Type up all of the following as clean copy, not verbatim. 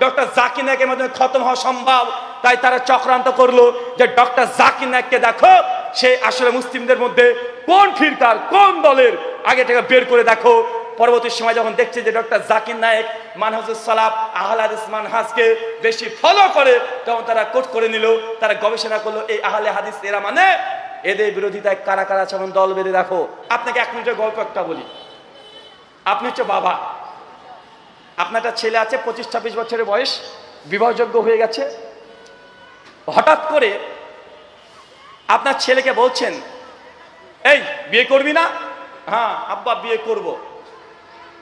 Doctor Zakir নায়েকের মাধ্যমে খতম হওয়া সম্ভব। তাই তারা চক্রান্ত করলো যে ডক্টর জাকির নায়েককে দেখো সে আসলে মুসলিমদের মধ্যে কোন ফিরকার কোন দলের, আগে থেকে বের করে দেখো। পরবর্তী সময় যখন দেখছে যে ডক্টর জাকির নায়েক মানহাজুস সালাফ আহলে হাদিস মানহাজকে বেশি ফলো করে, তখন তারা কোট করে নিল, তারা গবেষণা করলো এই আহলে হাদিস এরা মানে এদের বিরোধিতায় কারা কারা আছে, দল বেঁধে দেখো। আপনাকে 1 মিনিটের গল্প একটা বলি। আপনি হচ্ছে বাবা, আপনার একটা ছেলে আছে 25-26 বছরের বয়স, বিবাহযোগ্য হয়ে গেছে। হঠাৎ করে আপনার ছেলেকে বলছেন, এই বিয়ে করবি না? হ্যাঁ আব্বা বিয়ে করব।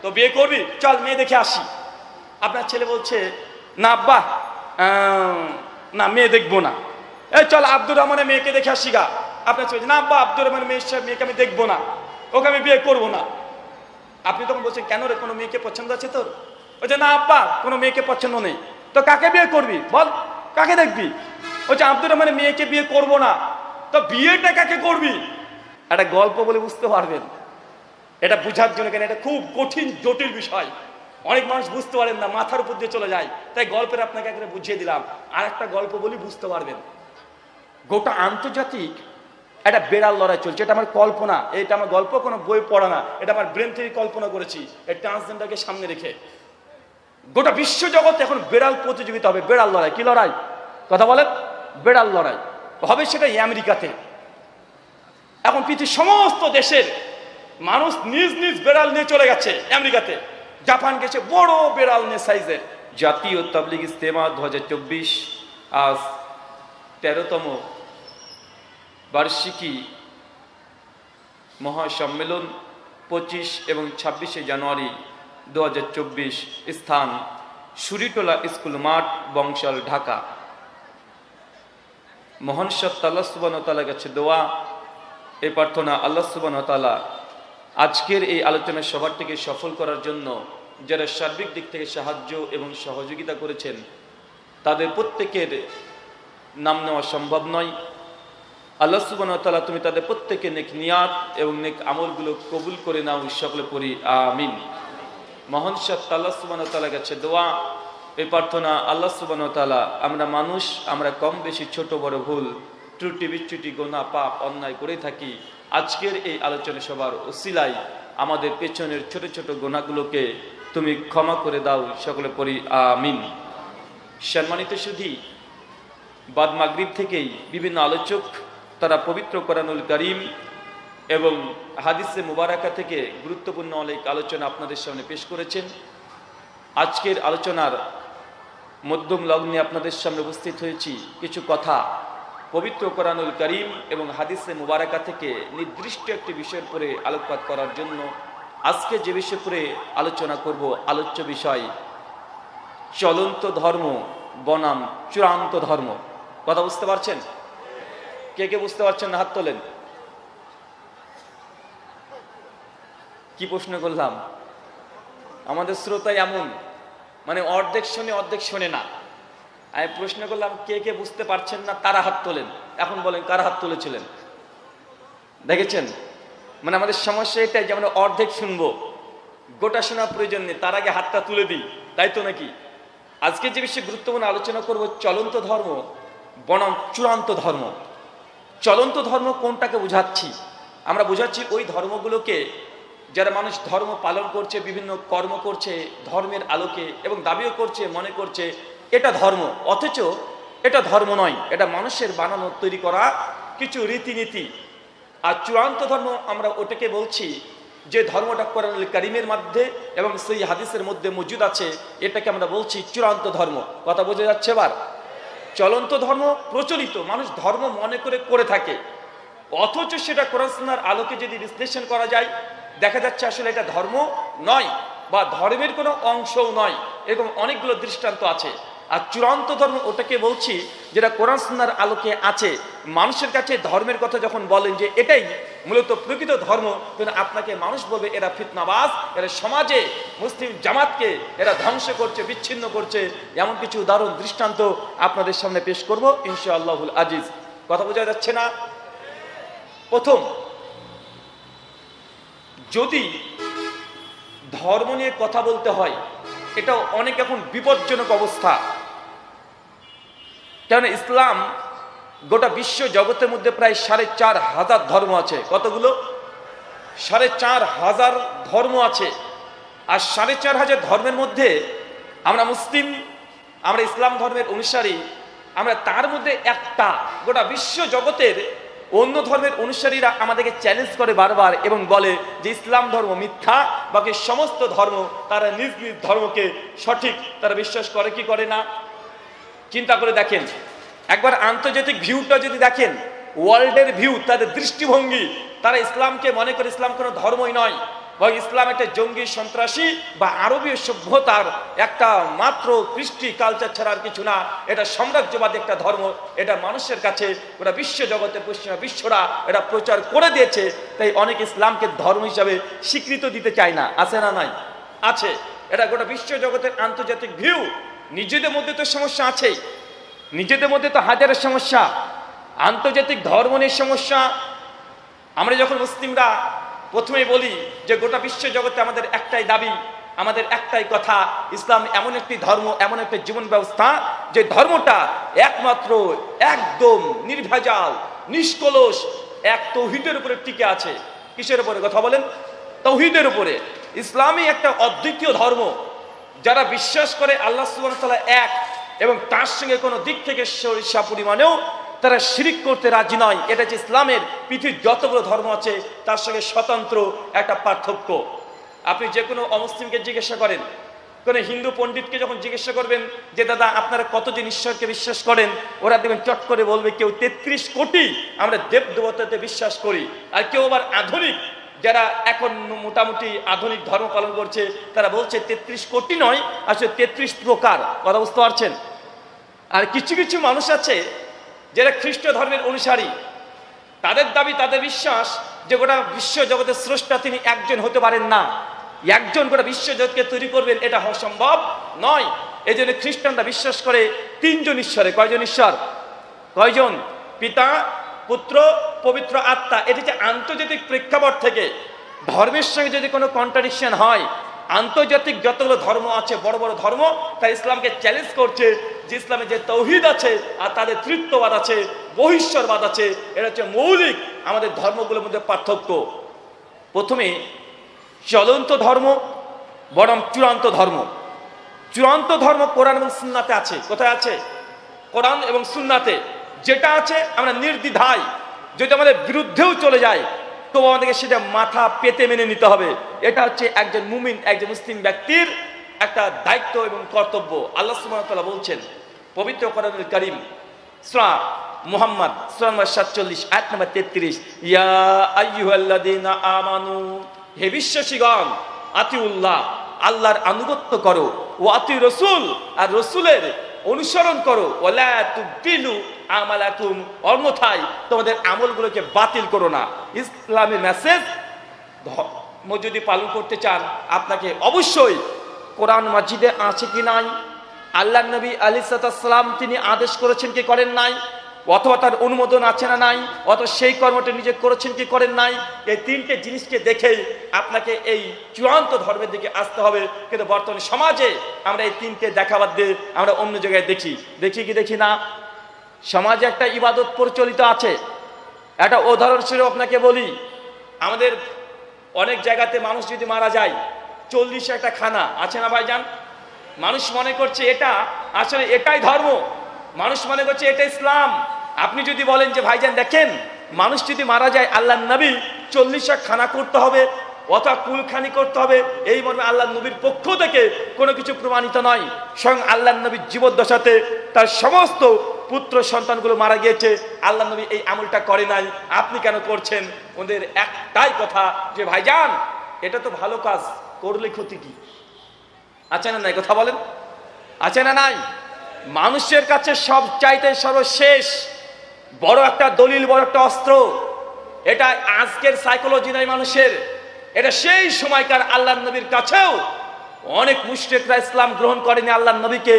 তো বিয়ে করবি, চল মেয়ে দেখে আসি। আপনার ছেলে বলছে, না আব্বা না মেয়ে দেখবো না। এই চল আব্দুর রহমানের মেয়েকে দেখে আসি গা। আপনার ছেলে না আব্বা আব্দুর রহমানের মেয়েকে আমি দেখবো না, ওকে আমি বিয়ে করবো না। আপনি তখন বলছেন, কেন রে, কোনো মেয়েকে পছন্দ আছে তোর? বলছে না আব্বা কোনো মেয়েকে পছন্দ নেই। তো কাকে বিয়ে করবি বল, কাকে দেখবি? বলছে আব্দুর রহমানের মেয়েকে বিয়ে করবো না। তো বিয়েটা কাকে করবি? একটা গল্প বলে বুঝতে পারবেন, এটা বুঝার জন্য, কেন এটা খুব কঠিন জটিল বিষয়, অনেক মানুষ বুঝতে পারেন না, মাথার উপর দিয়ে চলে যায়। তাই গল্পের আপনাকে একটা বুঝিয়ে দিলাম। আর একটা গল্প বলি বুঝতে পারবেন। গোটা আন্তর্জাতিক একটা বেড়াল লড়াই চলছে, এটা আমার কল্পনা, এটা আমার গল্প, কোনো বই পড়া না, এটা আমার ব্রেন থেকে কল্পনা করেছি এই ট্রান্সজেন্ডারকে সামনে রেখে। গোটা বিশ্ব জগতে এখন বেড়াল প্রতিযোগিতা হবে, বেড়াল লড়াই। কি লড়াই? কথা বলেন, বেড়াল লড়াই হবে, সেটা আমেরিকাতে। এখন পৃথিবীর সমস্ত দেশের মানুষ নিজ নিজ বেড়াল নিয়ে চলে গেছে আমেরিকাতে। জাপান গেছে বড় বেড়াল নিয়ে সাইজের। জাতীয় তাবলিগ ইজতেমা 2024 আজ 13তম বার্ষিকী মহাসম্মেলন 25 এবং 26শে জানুয়ারি 2024, স্থান সুরিটোলা স্কুল মাঠ, বংশাল, ঢাকা। মহান সত্তা আল্লাহ সুবহানাহু ওয়া তাআলার কাছে দোয়া, এই প্রার্থনা, আল্লাহ সুবহানাহু ওয়া তাআলা আজকের এই আলোচনা সভাটিকে সফল করার জন্য যারা সার্বিক দিক থেকে সাহায্য এবং সহযোগিতা করেছেন তাদের প্রত্যেকের নাম নেওয়া সম্ভব নয়। আল্লাহ সুবহানাহু ওয়া তাআলা তুমি তাদের প্রত্যেকের নেক নিয়াত এবং নেক আমলগুলো কবুল করে নাও, সকলে পড়ি আমিন। মহান সত্তা আল্লাহ সুবহানাহু ওয়া তাআলার কাছে দোয়া, এই প্রার্থনা, আল্লাহ সুবহানাহু ওয়া তাআলা আমরা মানুষ, আমরা কম বেশি ছোট বড় ভুল ত্রুটি বিচ্যুতি গুনাহ পাপ অন্যায় করে থাকি। আজকের এই আলোচনা সভার ওসিলায় আমাদের পেছনের ছোট ছোট গুনাহগুলোকে তুমি ক্ষমা করে দাও, সকলে পড়ি আমিন। সম্মানিত সুধী, বাদ মাগরিব থেকেই বিভিন্ন আলোচক তারা পবিত্র কোরআনুল কারীম এবং হাদিসে মুবারাকা থেকে গুরুত্বপূর্ণ অনেক আলোচনা আপনাদের সামনে পেশ করেছেন। আজকের আলোচনার মধ্যম লগ্নে আপনাদের সামনে উপস্থিত হয়েছি কিছু কথা পবিত্র কোরআনুল কারীম এবং হাদিসে মুবারাকা থেকে নির্দিষ্ট একটি বিষয়ের উপরে আলোকপাত করার জন্য। আজকে যে বিষয় উপরে আলোচনা করব, আলোচ্য বিষয় চলন্ত ধর্ম বনাম চূড়ান্ত ধর্ম। কথা বুঝতে পারছেন? কে কে বুঝতে পারছেন না হাত তোলেন। কি প্রশ্ন করলাম? আমাদের শ্রোতা এমন, মানে অর্ধেক শোনে অর্ধেক শোনে না। আমি প্রশ্ন করলাম কে কে বুঝতে পারছেন না, তারা হাত তোলেন। এখন বলেন কারা হাত তুলেছিলেন? দেখেছেন, মানে আমাদের সমস্যা এটাই যে আমরা অর্ধেক শুনবো, গোটা শোনার প্রয়োজন নেই, তার আগে হাতটা তুলে দিই, তাই তো নাকি? আজকে যে বিষয়ে গুরুত্বপূর্ণ আলোচনা করব চলন্ত ধর্ম বনাম চূড়ান্ত ধর্ম। চলন্ত ধর্ম কোনটাকে বোঝাচ্ছি? আমরা বোঝাচ্ছি ওই ধর্মগুলোকে যারা মানুষ ধর্ম পালন করছে, বিভিন্ন কর্ম করছে ধর্মের আলোকে এবং দাবিও করছে, মনে করছে এটা ধর্ম, অথচ এটা ধর্ম নয়, এটা মানুষের বানানো তৈরি করা কিছু রীতিনীতি। আর চূড়ান্ত ধর্ম আমরা ওটাকে বলছি যে ধর্মটা কোরআনুল কারীমের মধ্যে এবং সেই হাদিসের মধ্যে মজুদ আছে, এটাকে আমরা বলছি চূড়ান্ত ধর্ম। কথা বোঝা যাচ্ছে? এবার চলন্ত ধর্ম প্রচলিত, মানুষ ধর্ম মনে করে থাকে, অথচ সেটা কোরআন সুন্নাহর আলোকে যদি বিশ্লেষণ করা যায় দেখা যাচ্ছে আসলে এটা ধর্ম নয় বা ধর্মের কোনো অংশও নয়। এরকম অনেকগুলো দৃষ্টান্ত আছে। আর চূড়ান্ত ধর্ম ওটাকে বলছি যেটা কোরআন সুন্নাহর আলোকে আছে। মানুষের কাছে ধর্মের কথা যখন বলেন যে এটাই মূলত প্রকৃত ধর্ম, কিন্তু আপনাকে মানুষ বলবে এরা ফিতনাবাজ, এরা সমাজে মুসলিম জামাতকে এরা ধ্বংস করছে, বিচ্ছিন্ন করছে। এমন কিছু উদাহরণ দৃষ্টান্ত আপনাদের সামনে পেশ করব ইনশাআল্লাহুল আজিজ। কথা বোঝা যাচ্ছে না? প্রথম, যদি ধর্ম নিয়ে কথা বলতে হয় এটা অনেক এখন বিপজ্জনক অবস্থা। কেন ইসলাম গোটা বিশ্ব জগতের মধ্যে প্রায় 4,500 ধর্ম আছে। কতগুলো? 4,500 ধর্ম আছে। আর 4,500 ধর্মের মধ্যে আমরা মুসলিম, আমরা ইসলাম ধর্মের অনুসারী, আমরা তার মধ্যে একটা গোটা বিশ্ব জগতের অন্য ধর্মের অনুসারীরা আমাদেরকে চ্যালেঞ্জ করে বারবার এবং বলে যে ইসলাম ধর্ম মিথ্যা, বাকি সমস্ত ধর্ম তারা নিজ নিজ ধর্মকে সঠিক তারা বিশ্বাস করে কি করে না। চিন্তা করে দেখেন, একবার আন্তর্জাতিক ভিউটা যদি দেখেন, ওয়ার্ল্ডের ভিউ, তাদের দৃষ্টিভঙ্গি, তারা ইসলামকে মনে করে ইসলাম কোনো ধর্মই নয়, বরং ইসলাম একটা জঙ্গি, সন্ত্রাসী বা আরবীয় সভ্যতার একটা মাত্র কৃষ্টি কালচার ছাড়া আর কিছু না। এটা সাম্রাজ্যবাদী একটা ধর্ম। এটা মানুষের কাছে গোটা বিশ্ব জগতে পশ্চিমা বিশ্বরা এটা প্রচার করে দিয়েছে। তাই অনেক ইসলামকে ধর্ম হিসাবে স্বীকৃত দিতে চায় না। আছে না নাই? আছে। এটা গোটা বিশ্ব জগতের আন্তর্জাতিক ভিউ। নিজেদের মধ্যে তো সমস্যা আছেই, নিজেদের মধ্যে তো হাজারের সমস্যা, আন্তর্জাতিক ধর্ম নিয়ে সমস্যা। আমরা যখন মুসলিমরা প্রথমেই বলি যে গোটা বিশ্ব জগতে আমাদের একটাই দাবি, আমাদের একটাই কথা, ইসলাম এমন একটি ধর্ম, এমন একটা জীবন ব্যবস্থা যে ধর্মটা একমাত্র একদম নির্ভেজাল, নিষ্কলুষ এক তৌহিদের উপরে টিকে আছে। কিসের উপরে কথা বলেন? তৌহিদের উপরে। ইসলামই একটা অদ্বিতীয় ধর্ম, যারা বিশ্বাস করে আল্লাহ সুবহানাহু ওয়া তাআলা এক এবং তার সঙ্গে কোনো দিক থেকে সরিষা পরিমাণেও তারা শিরিক করতে রাজি নয়। এটা হচ্ছে ইসলামের পৃথিবীর যতগুলো ধর্ম আছে তার সঙ্গে স্বতন্ত্র একটা পার্থক্য। আপনি যে কোনো অমুসলিমকে জিজ্ঞাসা করেন, কোনো হিন্দু পণ্ডিতকে যখন জিজ্ঞাসা করবেন যে দাদা আপনারা কতজন ঈশ্বরকে বিশ্বাস করেন, ওরা দেখবেন চট করে বলবে কেউ 33 কোটি আমরা দেব দেবতাতে বিশ্বাস করি। আর কেউ আবার আধুনিক, যারা এখন মোটামুটি আধুনিক ধর্ম পালন করছে, তারা বলছে 33 কোটি নয়, আসলে 33 প্রকার। কথা বুঝতে পারছেন? আর কিছু কিছু মানুষ আছে যারা খ্রিস্ট ধর্মের অনুসারী, তাদের দাবি, তাদের বিশ্বাস যে গোটা বিশ্ব জগতের স্রষ্টা তিনি একজন হতে পারেন না, একজন গোটা বিশ্ব জগৎকে তৈরি করবেন এটা হওয়া সম্ভব নয়। এই জন্য খ্রিস্টানরা বিশ্বাস করে 3 জন ঈশ্বরে। কয়জন ঈশ্বর? কয়জন? পিতা, পুত্র, পবিত্র আত্মা। এটি হচ্ছে আন্তর্জাতিক প্রেক্ষাপট থেকে ধর্মের সঙ্গে যদি কোনো কন্ট্রাডিকশন হয়, আন্তর্জাতিক যতগুলো ধর্ম আছে, বড় বড় ধর্ম, তা ইসলামকে চ্যালেঞ্জ করছে যে ইসলামে যে তৌহিদ আছে আর তাদের তৃত্ববাদ আছে, বহিশ্বরবাদ আছে, এটা হচ্ছে মৌলিক আমাদের ধর্মগুলোর মধ্যে পার্থক্য। প্রথমে চলন্ত ধর্ম বরং চূড়ান্ত ধর্ম। চূড়ান্ত ধর্ম কোরআন এবং সুন্নাতে আছে। কোথায় আছে? কোরআন এবং সুন্নাতে যেটা আছে আমরা নির্দ্বিধায়, যদি আমাদের বিরুদ্ধেও চলে যায় তো আমাদেরকে সেটা মাথা পেতে মেনে নিতে হবে। এটা হচ্ছে একজন মুমিন, একজন মুসলিম ব্যক্তির একটা দায়িত্ব এবং কর্তব্য। আল্লাহ সুবহানাহু ওয়া তাআলা বলছেন পবিত্র কোরআনুল কারীম সূরা মুহাম্মদ সূরা নম্বর 47 আয়াত নম্বর 33, ইয়া আইয়ুহাল্লাযীনা আমানু, হে বিশ্বাসীগণ, আতিউল্লাহ, আল্লাহর আনুগত্য করো, ও আতি রাসূল, আর রাসূলের অনুসরণ করো, ওয়ালা তুবতিলু আমালাকুম, অন্যথায় তোমাদের আমলগুলোকে বাতিল করো না। ইসলামের মেসেজ যদি পালন করতে চান আপনাকে অবশ্যই কোরআন মাজিদে আছে কি নাই, আল্লাহ নবী আলাইহিস সালাম তিনি আদেশ করেছেন কি করেন নাই, অথবা তার অনুমোদন আছে না নাই, অথবা সেই কর্মটা নিজে করেছেন কি করেন নাই, এই 3টে জিনিসকে দেখেই আপনাকে এই চূড়ান্ত ধর্মের দিকে আসতে হবে। কিন্তু বর্তমানে সমাজে আমরা এই 3টে দেখাবাদ দিয়ে আমরা অন্য জায়গায় দেখি কি দেখি না। সমাজে একটা ইবাদত প্রচলিত আছে। একটা উদাহরণস্বরূপ আপনাকে বলি, আমাদের অনেক জায়গাতে মানুষ যদি মারা যায় 40 একটা খানা আছে না ভাইজান? মানুষ মনে করছে এটা আসলে এটাই ধর্ম, মানুষ মনে করছে এটা ইসলাম। আপনি যদি বলেন যে ভাইজান দেখেন, মানুষ যদি মারা যায় আল্লাহর নবী 40 খানা করতে হবে অথবা কুলখানি করতে হবে, এই মর্মে আল্লাহর নবীর পক্ষ থেকে কোনো কিছু প্রমাণিত নয়। স্বয়ং আল্লাহর নবীর জীবদ্দশাতে তার সমস্ত পুত্র সন্তানগুলো মারা গিয়েছে, আল্লাহর নবী এই আমলটা করে নাই, আপনি কেন করছেন? ওদের একটাই কথা যে ভাইজান এটা তো ভালো কাজ, করলে ক্ষতি কি? আছে না নাই? কথা বলেন, আছে না নাই? মানুষের কাছে সব চাইতে সর্বশেষ বড় একটা দলিল, বড় একটা অস্ত্র, এটা আজকের সাইকোলজি নাই মানুষের, এটা সেই সময়কার আল্লাহর নবীর কাছেও অনেক মুশরিকরা ইসলাম গ্রহণ করেনি, আল্লাহর নবীকে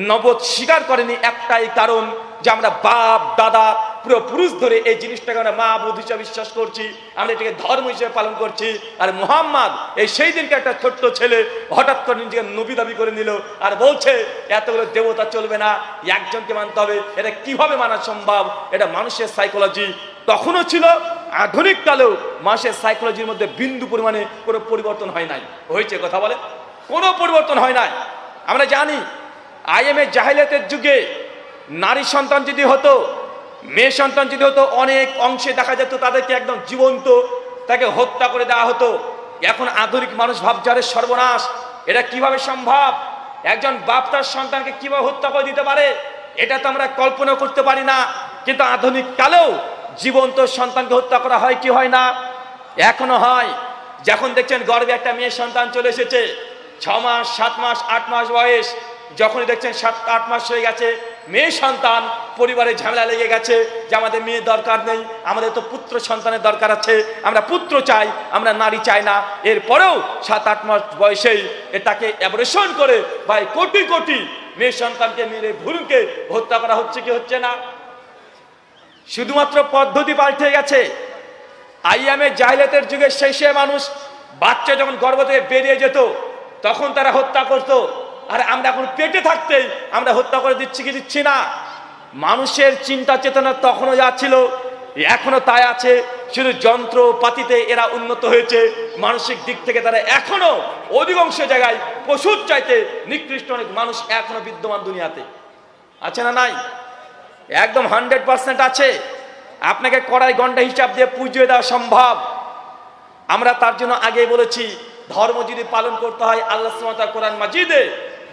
নবুয়ত স্বীকার করেনি একটাই কারণ যে আমরা বাপ দাদা পুরো পুরুষ ধরে এই জিনিসটাকে আমরা মাবুদ হিসেবে বিশ্বাস করছি, আমরা এটাকে ধর্ম হিসেবে পালন করছি। আর মুহাম্মদ এই সেই দিনকে একটা ছোট্ট ছেলে হঠাৎ করে নিজেকে নবী দাবি করে নিল আর বলছে এতগুলো দেবতা চলবে না, একজনকে মানতে হবে। এটা কিভাবে মানা সম্ভব? এটা মানুষের সাইকোলজি তখনও ছিল, আধুনিক কালেও মানুষের সাইকোলজির মধ্যে বিন্দু পরিমাণে কোনো পরিবর্তন হয় নাই। হয়েছে কথা বলে? কোনো পরিবর্তন হয় নাই। আমরা জানি আইএমএ জাহিলিয়াতের যুগে নারী সন্তান যদি হতো, মেয়ে সন্তান যদি হতো, অনেক অংশে দেখা যেত তাদেরকে একদম জীবন্ত তাকে হত্যা করে দেওয়া হতো। এখন আধুনিক মানুষ ভাবছে আরে সর্বনাশ, এটা কিভাবে সম্ভব? একজন বাপ তার সন্তানকে কিভাবে হত্যা করে দিতে পারে? এটা তো আমরা কল্পনা করতে পারি না। কিন্তু আধুনিক কালেও জীবন্ত সন্তানকে হত্যা করা হয় কি হয় না? এখনো হয়। যখন দেখছেন গর্ভে একটা মেয়ে সন্তান চলে এসেছে, 6 মাস 7 মাস 8 মাস বয়স, যখনই দেখছেন 7-8 মাস হয়ে গেছে, মেয়ে সন্তান, পরিবারে ঝামেলা লেগে গেছে যে আমাদের মেয়ে দরকার নেই, আমাদের তো পুত্র সন্তানের দরকার আছে, আমরা পুত্র চাই, আমরা নারী চাই না। এরপরেও 7-8 মাস বয়সেই এটাকে অ্যাবরেশন করে ভাই কোটি কোটি মেয়ে সন্তানকে মেরে ভুলকে হত্যা করা হচ্ছে কি হচ্ছে না? শুধুমাত্র পদ্ধতি পাল্টে গেছে। আইএমএ জাহিলিয়াতের যুগের শেষে মানুষ বাচ্চা যখন গর্ভ থেকে বেরিয়ে যেত তখন তারা হত্যা করত। আর আমরা এখন পেটে থাকতেই আমরা হত্যা করে দিচ্ছি কি দিচ্ছি না? মানুষের চিন্তা চেতনা তখনও যা ছিল এখনো তাই আছে, শুধু যন্ত্রপাতিতে এরা উন্নত হয়েছে। মানসিক দিক থেকে তারা এখনো অধিকাংশ জায়গায় পশুর চাইতে নিকৃষ্ট অনেক মানুষ এখনো বিদ্যমান দুনিয়াতে আছে না নাই? একদম 100% আছে। আপনাকে কড়াই গন্ডা হিসাব দিয়ে পুজিয়ে দেওয়া সম্ভব। আমরা তার জন্য আগেই বলেছি, ধর্ম যদি পালন করতে হয় আল্লাহ সুবহানাহু ওয়া তাআলা কোরআন মাজিদে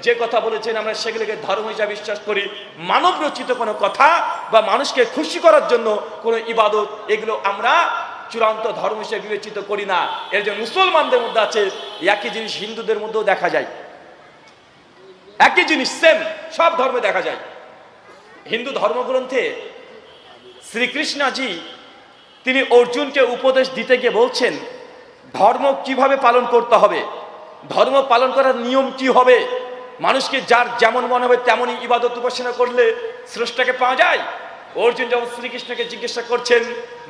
যে কথা বলেছেন আমরা সেগুলোকে ধর্ম হিসাবে বিশ্বাস করি। মানব রচিত কোনো কথা বা মানুষকে খুশি করার জন্য কোনো ইবাদত, এগুলো আমরা চূড়ান্ত ধর্ম হিসেবে বিবেচিত করি না। এর যে মুসলমানদের মধ্যে আছে একই জিনিস হিন্দুদের মধ্যেও দেখা যায়, একই জিনিস সেম সব ধর্মে দেখা যায়। হিন্দু ধর্মগ্রন্থে শ্রীকৃষ্ণজি তিনি অর্জুনকে উপদেশ দিতে গিয়ে বলছেন ধর্ম কিভাবে পালন করতে হবে, ধর্ম পালন করার নিয়ম কি হবে, মানুষকে যার যেমন মনে হবে তেমনই ইবাদত উপাসনা করলে স্রষ্টাকে পাওয়া যায়। অর্জুন যখন শ্রীকৃষ্ণকে জিজ্ঞাসা করছেন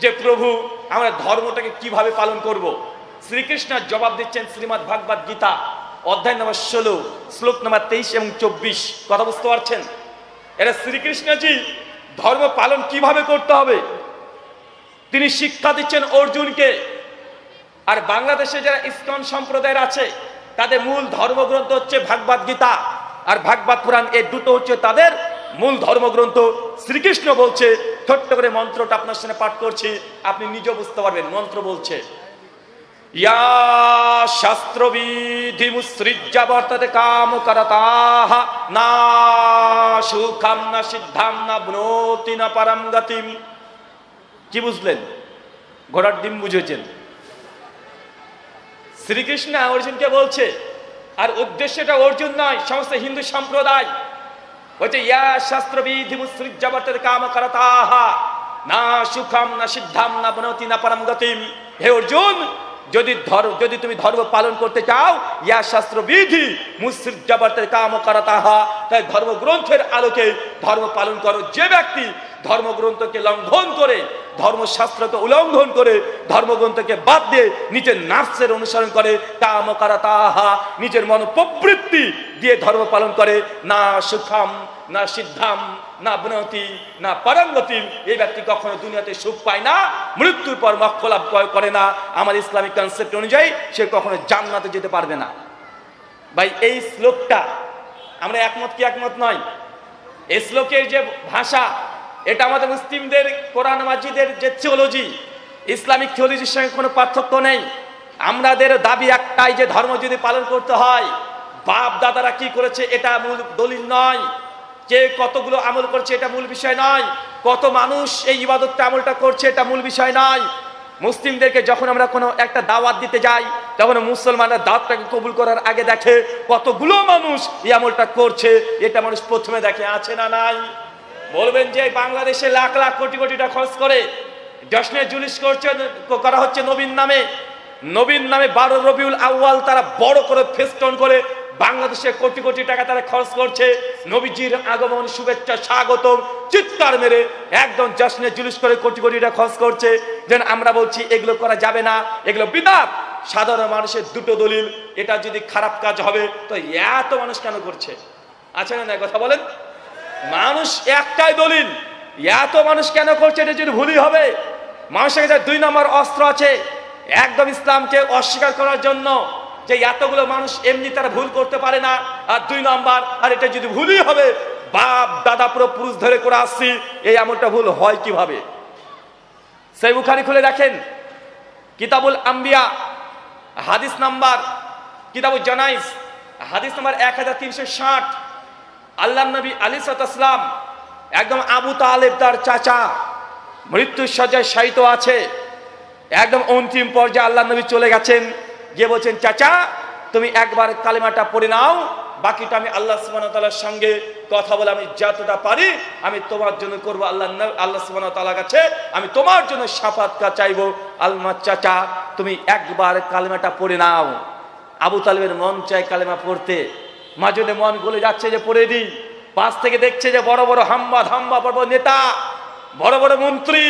যে প্রভু আমরা ধর্মটাকে কিভাবে পালন করব, শ্রীকৃষ্ণ জবাব দিচ্ছেন শ্রীমদ্ ভাগবত গীতা অধ্যায় নম্বর 16 শ্লোক নম্বর 23 এবং 24। কথা বুঝতে পারছেন? এটা শ্রীকৃষ্ণজি ধর্ম পালন কিভাবে করতে হবে তিনি শিক্ষা দিচ্ছেন অর্জুনকে। আর বাংলাদেশে যারা ইসকন সম্প্রদায়ের আছে তাদের মূল ধর্মগ্রন্থ হচ্ছে ভাগবত গীতা আর ভাগবত পুরাণ, এই দুটো হচ্ছে তাদের মূল ধর্মগ্রন্থ। শ্রীকৃষ্ণ বলছে, ছোট্ট করে মন্ত্রটা আপনার সামনে পাঠ করছি, আপনি নিজেও বুঝতে পারবেন। মন্ত্র বলছে ইয়া শাস্ত্রবিধি মুসৃজ্য বর্ততে কাম করতাহ না সুখম না সিদ্ধাম না বনোতি না পরম গতিম। কি বুঝলেন? ঘোড়ার ডিম বুঝেছেন? শ্রীকৃষ্ণ অর্জুনকে বলছে, আর উদ্দেশ্যটা অর্জুন নয়, সমস্ত হিন্দু সম্প্রদায় বলছে ইয়া শাস্ত্রবিধি মুসৃজ্য বর্ততে কাম করতাহ না সুখম না সিদ্ধাম না বনোতি না পরম গতিম। হে অর্জুন, যদি তুমি ধর্ম পালন করতে চাও, ইয়া শাস্ত্রবিধি মুসৃজ্য বর্ততে কাম করতাহ, তাই ধর্মগ্রন্থের আলোকে ধর্ম পালন করো। যে ব্যক্তি ধর্মগ্রন্থকে লঙ্ঘন করে, ধর্মশাস্ত্রকে উল্লঙ্ঘন করে, ধর্মগ্রন্থকে বাদ দিয়ে নিজের নাফসের অনুসরণ করে, কাম করতাহ নিজের মন প্রবৃত্তি দিয়ে ধর্ম পালন করে, না সুখম না সিদ্ধাম না বনতি না পরঙ্গতি, এই ব্যক্তি কখনো দুনিয়াতে সুখ পায় না, মৃত্যুর পর মোক্ষ লাভ করে না। আমার ইসলামিক কনসেপ্ট অনুযায়ী সে কখনো জান্নাতে যেতে পারবে না। ভাই এই শ্লোকটা আমরা একমত কি একমত নয়? এই শ্লোকের যে ভাষা, এটা আমাদের মুসলিমদের কোরআন মাজিদের যে থিওলজি, ইসলামিক থিওলজির সঙ্গে কোনো পার্থক্য নেই। আমাদের দাবি একটাই যে ধর্ম যদি পালন করতে হয়, বাপ দাদারা কি করেছে এটা মূল দলিল নয়, কে কতগুলো আমল করছে এটা মূল বিষয় নয়, কত মানুষ এই ইবাদতটা আমলটা করছে এটা মূল বিষয় নয়। মুসলিমদেরকে যখন আমরা কোনো একটা দাওয়াত দিতে যাই তখন মুসলমানরা দাওয়াতটাকে কবুল করার আগে দেখে কতগুলো মানুষ এই আমলটা করছে, এটা মানুষ প্রথমে দেখে, আছে না নাই? বলবেন যে বাংলাদেশে লাখ লাখ কোটি কোটি টাকা খরচ করে জশ্নে জুলুস করা হচ্ছে নবীন নামে 12 রবিউল আউয়াল তারা বড় করে ফেস্টন করে বাংলাদেশে কোটি কোটি টাকা তারা খরচ করছে নবীজির আগমন শুভেচ্ছা স্বাগতম চিৎকার মেরে একদম জশ্নে জুলুস করে কোটি কোটি টাকা খরচ করছে। যেন আমরা বলছি এগুলো করা যাবে না, এগুলো বিদআত। সাধারণ মানুষের দুটো দলিল, এটা যদি খারাপ কাজ হবে তো এত মানুষ কেন করছে? আছে না কথা বলেন? মানুষ একটাই দলিল, এত মানুষ কেন করছে? এটা যদি ভুলই হবে। মানুষের কাছে 2 নম্বর অস্ত্র আছে একদম ইসলামকে অস্বীকার করার জন্য, যে এতগুলো মানুষ এমনি তারা ভুল করতে পারে না। আর 2 নম্বর, আর এটা যদি ভুলই হবে, বাপ দাদা পুরো পুরুষ ধরে করে আসছি, এই এমনটা ভুল হয় কিভাবে? সেই বুখারী খুলে দেখেন, কিতাবুল আম্বিয়া হাদিস নাম্বার, কিতাবুল জানাইজ হাদিস নাম্বার 1360। আল্লাহ নবী আলাইহিস সালাম একদম আবু তালেব তার চাচা মৃত্যুর শয্যায় শায়িত আছে, একদম অন্তিম পর্যায়ে আল্লাহ নবী চলে গেছেন, গিয়ে বলছেন চাচা তুমি একবার কালেমাটা পড়ে নাও, বাকিটা আমি আল্লাহ সুবহানাহু ওয়া তাআলার সঙ্গে কথা বলে আমি যতটা পারি আমি তোমার জন্য করব। আল্লাহ সুবহানাহু ওয়া তাআলার কাছে আমি তোমার জন্য শাফাত চাইবো। আল্লাহ চাচা তুমি একবার কালেমাটা পড়ে নাও। আবু তালেবের মন চায় কালেমা পড়তে, মাঝে মন গলে যাচ্ছে যে পড়ে দিই। পাশ থেকে দেখছে যে বড় বড় হাম্বা ধাম্বা বড় বড় নেতা, বড় বড় মন্ত্রী,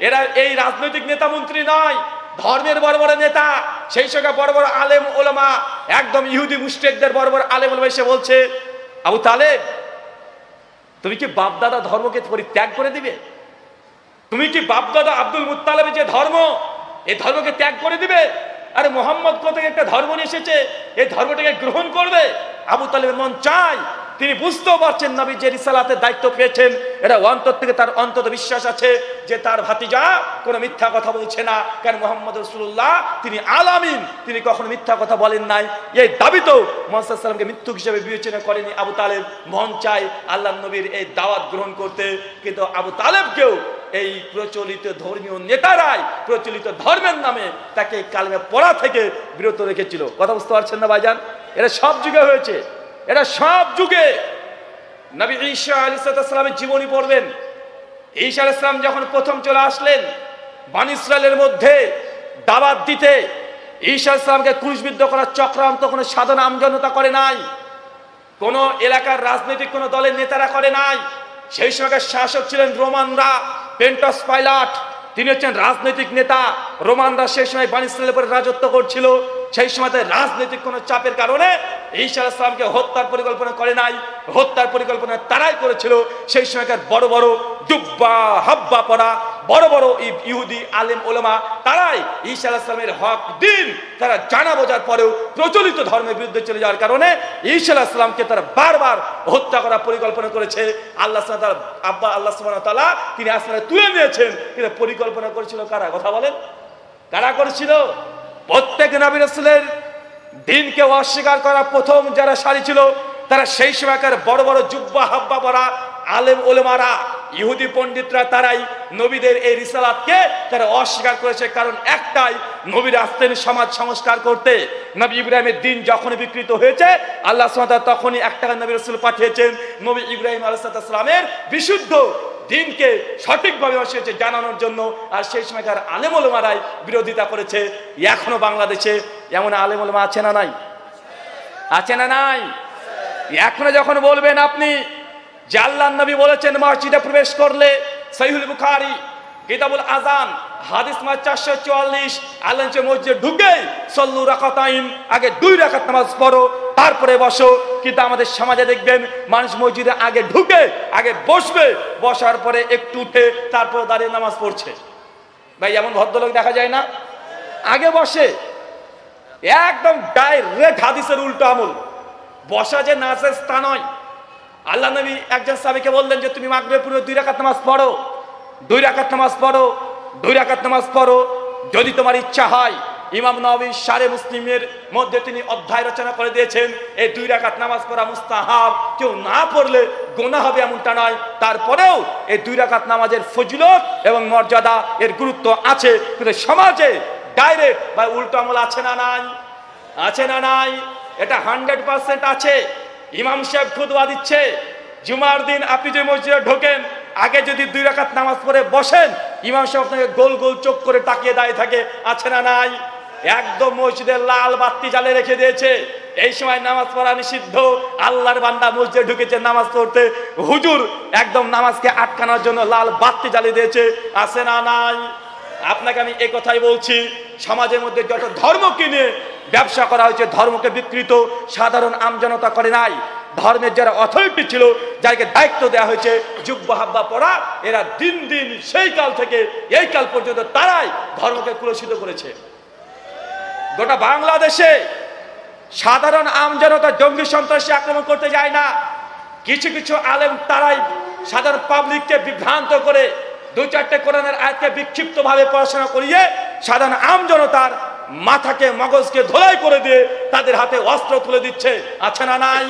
এরা এই রাজনৈতিক নেতা মন্ত্রী নয়, ধর্মের বড় বড় নেতা, সেই সঙ্গে বড় বড় আলেম ওলামা, একদম ইহুদি মুশরিকদের বড় বড় আলেম ওলামা এসে বলছে আবু তালেব তুমি কি বাপদাদা ধর্মকে পরিত্যাগ করে দিবে? তুমি কি বাপদাদা আব্দুল মুত্তালিবের যে ধর্ম, এই ধর্মকে ত্যাগ করে দিবে? আরে মোহাম্মদ কোথায় একটা ধর্ম নিয়ে এসেছে, এই ধর্মটাকে গ্রহণ করবে? আবু তালেবের মন চায়, তিনি বুঝতেও পারছেন নবী যে রিসালাতের দায়িত্ব পেয়েছেন, এটা অন্তর থেকে তার অন্তত বিশ্বাস আছে যে তার ভাতিজা কোনো মিথ্যা কথা বলছে না। কারণ মুহাম্মদ রাসূলুল্লাহ তিনি আলামিন, তিনি কখনো মিথ্যা কথা বলেন নাই। এই দাবি তো মুহাম্মদ সাল্লাল্লাহু আলাইহি ওয়াসাল্লামকে মিথ্যুক হিসেবে বিবেচনা করেনি আবু তালেব। মন চায় আল্লাহর নবীর এই দাওয়াত গ্রহণ করতে, কিন্তু আবু তালেবকেও এই প্রচলিত ধর্মীয় নেতারাই প্রচলিত ধর্মের নামে তাকে কালেমা পড়া থেকে বিরত রেখেছিল। কথা বুঝতে পারছেন না ভাইজান? এটা সব যুগে হয়েছে, এটা সব যুগে। নবী ঈসা আলাইহিস সালামের জীবনী পড়বেন। ঈসা আলাইহিস সালাম যখন প্রথম চলে আসলেন বনী ইসরায়েলের মধ্যে দাওয়াত দিতে, ঈসা আলাইহিস সালামকে ক্রুশবিদ্ধ করার চক্রান্ত কোনো সাধারণ আমজনতা করে নাই, কোন এলাকার রাজনৈতিক কোন দলের নেতারা করে নাই। সেই সময়কার শাসক ছিলেন রোমানরা, পেন্টাস পাইলাট, তিনি হচ্ছেন রাজনৈতিক নেতা। রোমানরা সেই সময় বনী ইসরায়েলের উপরে রাজত্ব করছিল। সেই সময় রাজনৈতিক কোন চাপের কারণে ঈসা আলাইহিস সালামকে হত্যার পরিকল্পনা করে নাই, হত্যার পরিকল্পনা তারাই করেছিল সেই সময়কার বড় বড় জুব্বা হাব্বা পরা বড় বড় ইহুদি আলেম ওলামা, তারাই ঈসা আলাইহিস সালামের হক দিন তারা জানা বোঝার পরেও প্রচলিত ধর্মের বিরুদ্ধে চলে যাওয়ার কারণে ঈসা আলাইহিস সালামকে তারা বারবার হত্যা করার পরিকল্পনা করেছে। আল্লাহ সুবহানাহু ওয়া তাআলা তিনি আসমানে তুলে নিয়েছেন, কিন্তু পরিকল্পনা করেছিল কারা? কথা বলেন, কারা করেছিল? প্রত্যেক নবী রাসূলের দিনকে অস্বীকার করা প্রথম যারা সারি ছিল তারা সেই সময়কার বড় বড় জুব্বা হাব্বা পরা আলেম ওলামারা, ইহুদি পণ্ডিতরা, তারাই নবীদের এই রিসালাতকে তারা অস্বীকার করেছে। কারণ একটাই, নবীরা আসতেন সমাজ সংস্কার করতে। নবী ইব্রাহিমের দিন যখনই বিকৃত হয়েছে আল্লাহ সুবহানাহু ওয়া তাআলা তখনই একটা নবী রাসূল পাঠিয়েছেন নবী ইব্রাহিম আলাইহিস সালামের বিশুদ্ধ দিনকে সঠিকভাবে জানানোর জন্য। আর সেই সময়কার আলেম ওলামারাই বিরোধিতা করেছে। এখনো বাংলাদেশে এমন আলেম ওলামা আছে না নাই? আছে না নাই? এখনো যখন বলবেন আপনি যে আল্লাহর নবী বলেছেন মসজিদে প্রবেশ করলে, সহিহুল বুখারী কিতাবুল আযান হাদিস নাম্বার 444, আল্লাহ মসজিদে ঢুকে সল্লু রাকাতাইন, আগে 2 রাকাত নামাজ পড়ো তারপরে বসো। কিন্তু আমাদের সমাজে দেখবেন মানুষ মসজিদে আগে ঢুকে আগে বসবে, বসার পরে একটু উঠে তারপর দাঁড়িয়ে নামাজ পড়ছে। ভাই এমন ভদ্রলোক দেখা যায় না? আগে বসে, একদম ডাইরেক্ট হাদিসের উল্টো আমল। বসা যে নাচের স্থান নয়। আল্লাহ নবী একজন সাহাবীকে বললেন যে তুমি মাগরিবের পূর্বে 2 রাকাত নামাজ পড়ো, 2 রাকাত নামাজ পড়ো, 2 রাকাত নামাজ পড়ো যদি তোমার ইচ্ছা হয়। ইমাম নববী শারে মুসলিমের মধ্যে তিনি অধ্যায় রচনা করে দিয়েছেন এই 2 রাকাত নামাজ পড়া মুস্তাহাব, কেউ না পড়লে গুনাহ হবে এমনটা নয়। তারপরেও এই 2 রাকাত নামাজের ফজিলত এবং মর্যাদা, এর গুরুত্ব আছে। কিন্তু সমাজে ডাইরেক্ট বা উল্টো আমল আছে না নাই? আছে না নাই? এটা 100% আছে। ইমাম সাহেব খুতবা দিচ্ছে, জুমার দিন আপনি যে মসজিদে ঢোকেন আগে যদি 2 রাকাত নামাজ পড়ে বসেন, ইমাম সাহেব আপনাকে গোল গোল চোখ করে তাকিয়ে দাঁড়িয়ে থাকে। আছে না নাই? একদম মসজিদের লাল বাতি জ্বালিয়ে রেখে দিয়েছে, এই সময় নামাজ পড়া নিষিদ্ধ। আল্লাহর বান্দা মসজিদে ঢুকেছে নামাজ পড়তে, হুজুর একদম নামাজকে আটকানোর জন্য লাল বাতি জ্বালিয়ে দিয়েছে। আছে না নাই? আপনাকে আমি এই কথাই বলছি, সমাজের মধ্যে যত ধর্মকে নিয়ে ব্যবসা করা হয়েছে, ধর্মকে বিকৃত সাধারণ আমজনতা করে নাই। ধর্মের যারা অথরিটি ছিল, যাকে দায়িত্ব দেওয়া হয়েছে জুব্বা হাব্বা পড়া, এরা দিন দিন সেই কাল থেকে এই কাল পর্যন্ত তারাই ধর্মকে কুলসিত করেছে। গোটা বাংলাদেশে সাধারণ আমজনতা জঙ্গি সন্ত্রাসী আক্রমণ করতে যায় না, কিছু কিছু আলেম তারাই সাধারণ পাবলিককে বিভ্রান্ত করে দুই চারটে কোরআনের আয়াতকে বিক্ষিপ্ত ভাবে পড়াশোনা করিয়ে সাধারণ আমজনতার মাথাকে মগজকে ধোলাই করে দিয়ে তাদের হাতে অস্ত্র তুলে দিচ্ছে। আছে না নাই?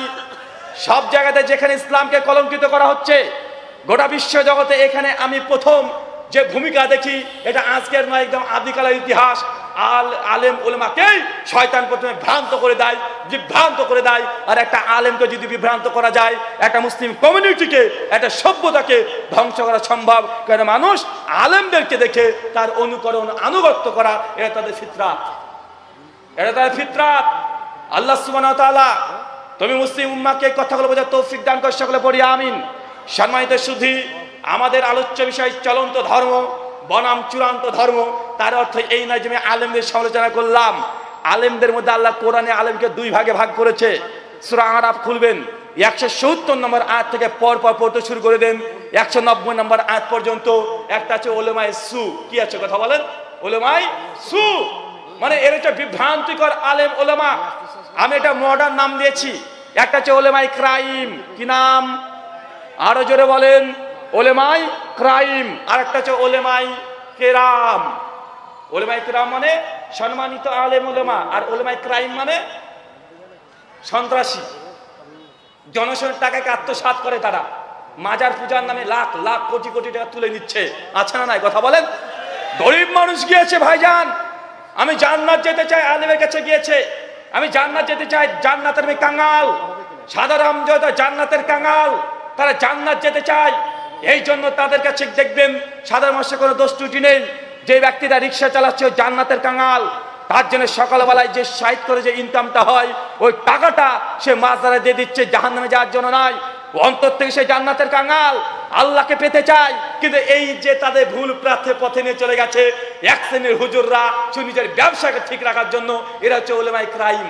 সব জায়গাতে যেখানে ইসলামকে কলঙ্কিত করা হচ্ছে, গোটা বিশ্ব জগতে এখানে আমি প্রথম যে ভূমিকা দেখি, এটা আজকের নয়, একদম আদিকালের ইতিহাস। আলেম উলেমাকেই শয়তান প্রথমে ভ্রান্ত করে দেয়, বিভ্রান্ত করে দেয়। আর একটা আলেমকে যদি বিভ্রান্ত করা যায়, একটা মুসলিম কমিউনিটিকে, একটা সভ্যতাকে ধ্বংস করা সম্ভব। কারণ মানুষ আলেমদেরকে দেখে তার অনুকরণ আনুগত্য করা, এটা তাদের ফিতরাত, এটা তাদের ফিতরাত। আল্লাহ সুবহানাহু ওয়া তাআলা তুমি মুসলিম উম্মাহকে কথাগুলো বোঝার তৌফিক দান করো, সকলে পড়ি আমিন। সম্মানিত সুধী, আমাদের আলোচ্য বিষয় চলন্ত ধর্ম বনাম চূড়ান্ত ধর্ম। তার অর্থ এই নয় যে আমি আলেমদের সমালোচনা করলাম। আলেমদের মধ্যে আল্লাহ কোরআনে আলেমকে দুই ভাগে ভাগ করেছে। সূরা আরাফ খুলবেন, 170 নম্বর আয়াত থেকে পর পর পড়তে শুরু করে দেন 190 নম্বর আয়াত পর্যন্ত। একটা আছে ওলেমায়ে সু। কি আছে কথা বলেন? ওলেমায়ে সু মানে এর একটা বিভ্রান্তিকর আলেম ওলেমা। আমি এটা মডার্ন নাম দিয়েছি। একটা হচ্ছে ওলেমায়ে ক্রাইম। কি নাম? আরো জোরে বলেন। ওলেমায়ে ক্রাইম। আর একটা হচ্ছে ওলেমায়ে কেরাম। ওলেমায়ে কেরাম মানে সম্মানিত আলেম ওলেমা, আর ওলেমায়ে ক্রাইম মানে সন্ত্রাসী। জনগণের টাকাকে আত্মসাৎ করে তারা, মাজার পূজার নামে লাখ লাখ কোটি কোটি টাকা তুলে নিচ্ছে। আছে না নাই? কথা বলেন। গরিব মানুষ গিয়েছে ভাইজান, আমি জান্নাত যেতে চাই, আলেমের কাছে গিয়েছে। আমি জান্নাত যেতে চাই, জান্নাতের আমি কাঙ্গাল। সাধারণ আমজনতা জান্নাতের কাঙ্গাল, তারা জান্নাত যেতে চায়। এই জন্য তাদের কাছে দেখবেন সাধারণ মানুষের কোনো দোষ ত্রুটি নেই। যে ব্যক্তিরা রিক্সা চালাচ্ছে ও জান্নাতের কাঙ্গাল, তার জন্য সকালবেলায় যে সাইড করে যে ইনকামটা হয়, ওই টাকাটা সে মাঝদারে দিয়ে দিচ্ছে, জাহান্নামে যাওয়ার জন্য নয়। অন্তর থেকে সে জান্নাতের কাঙ্গাল, আল্লাহকে পেতে চায়। কিন্তু এই যে তাদের ভুল পথে নিয়ে চলে গেছে এক শ্রেণীর হুজুররা, সে নিজের ব্যবসাকে ঠিক রাখার জন্য, এরা হচ্ছে ওলেমায়ে ক্রাইম।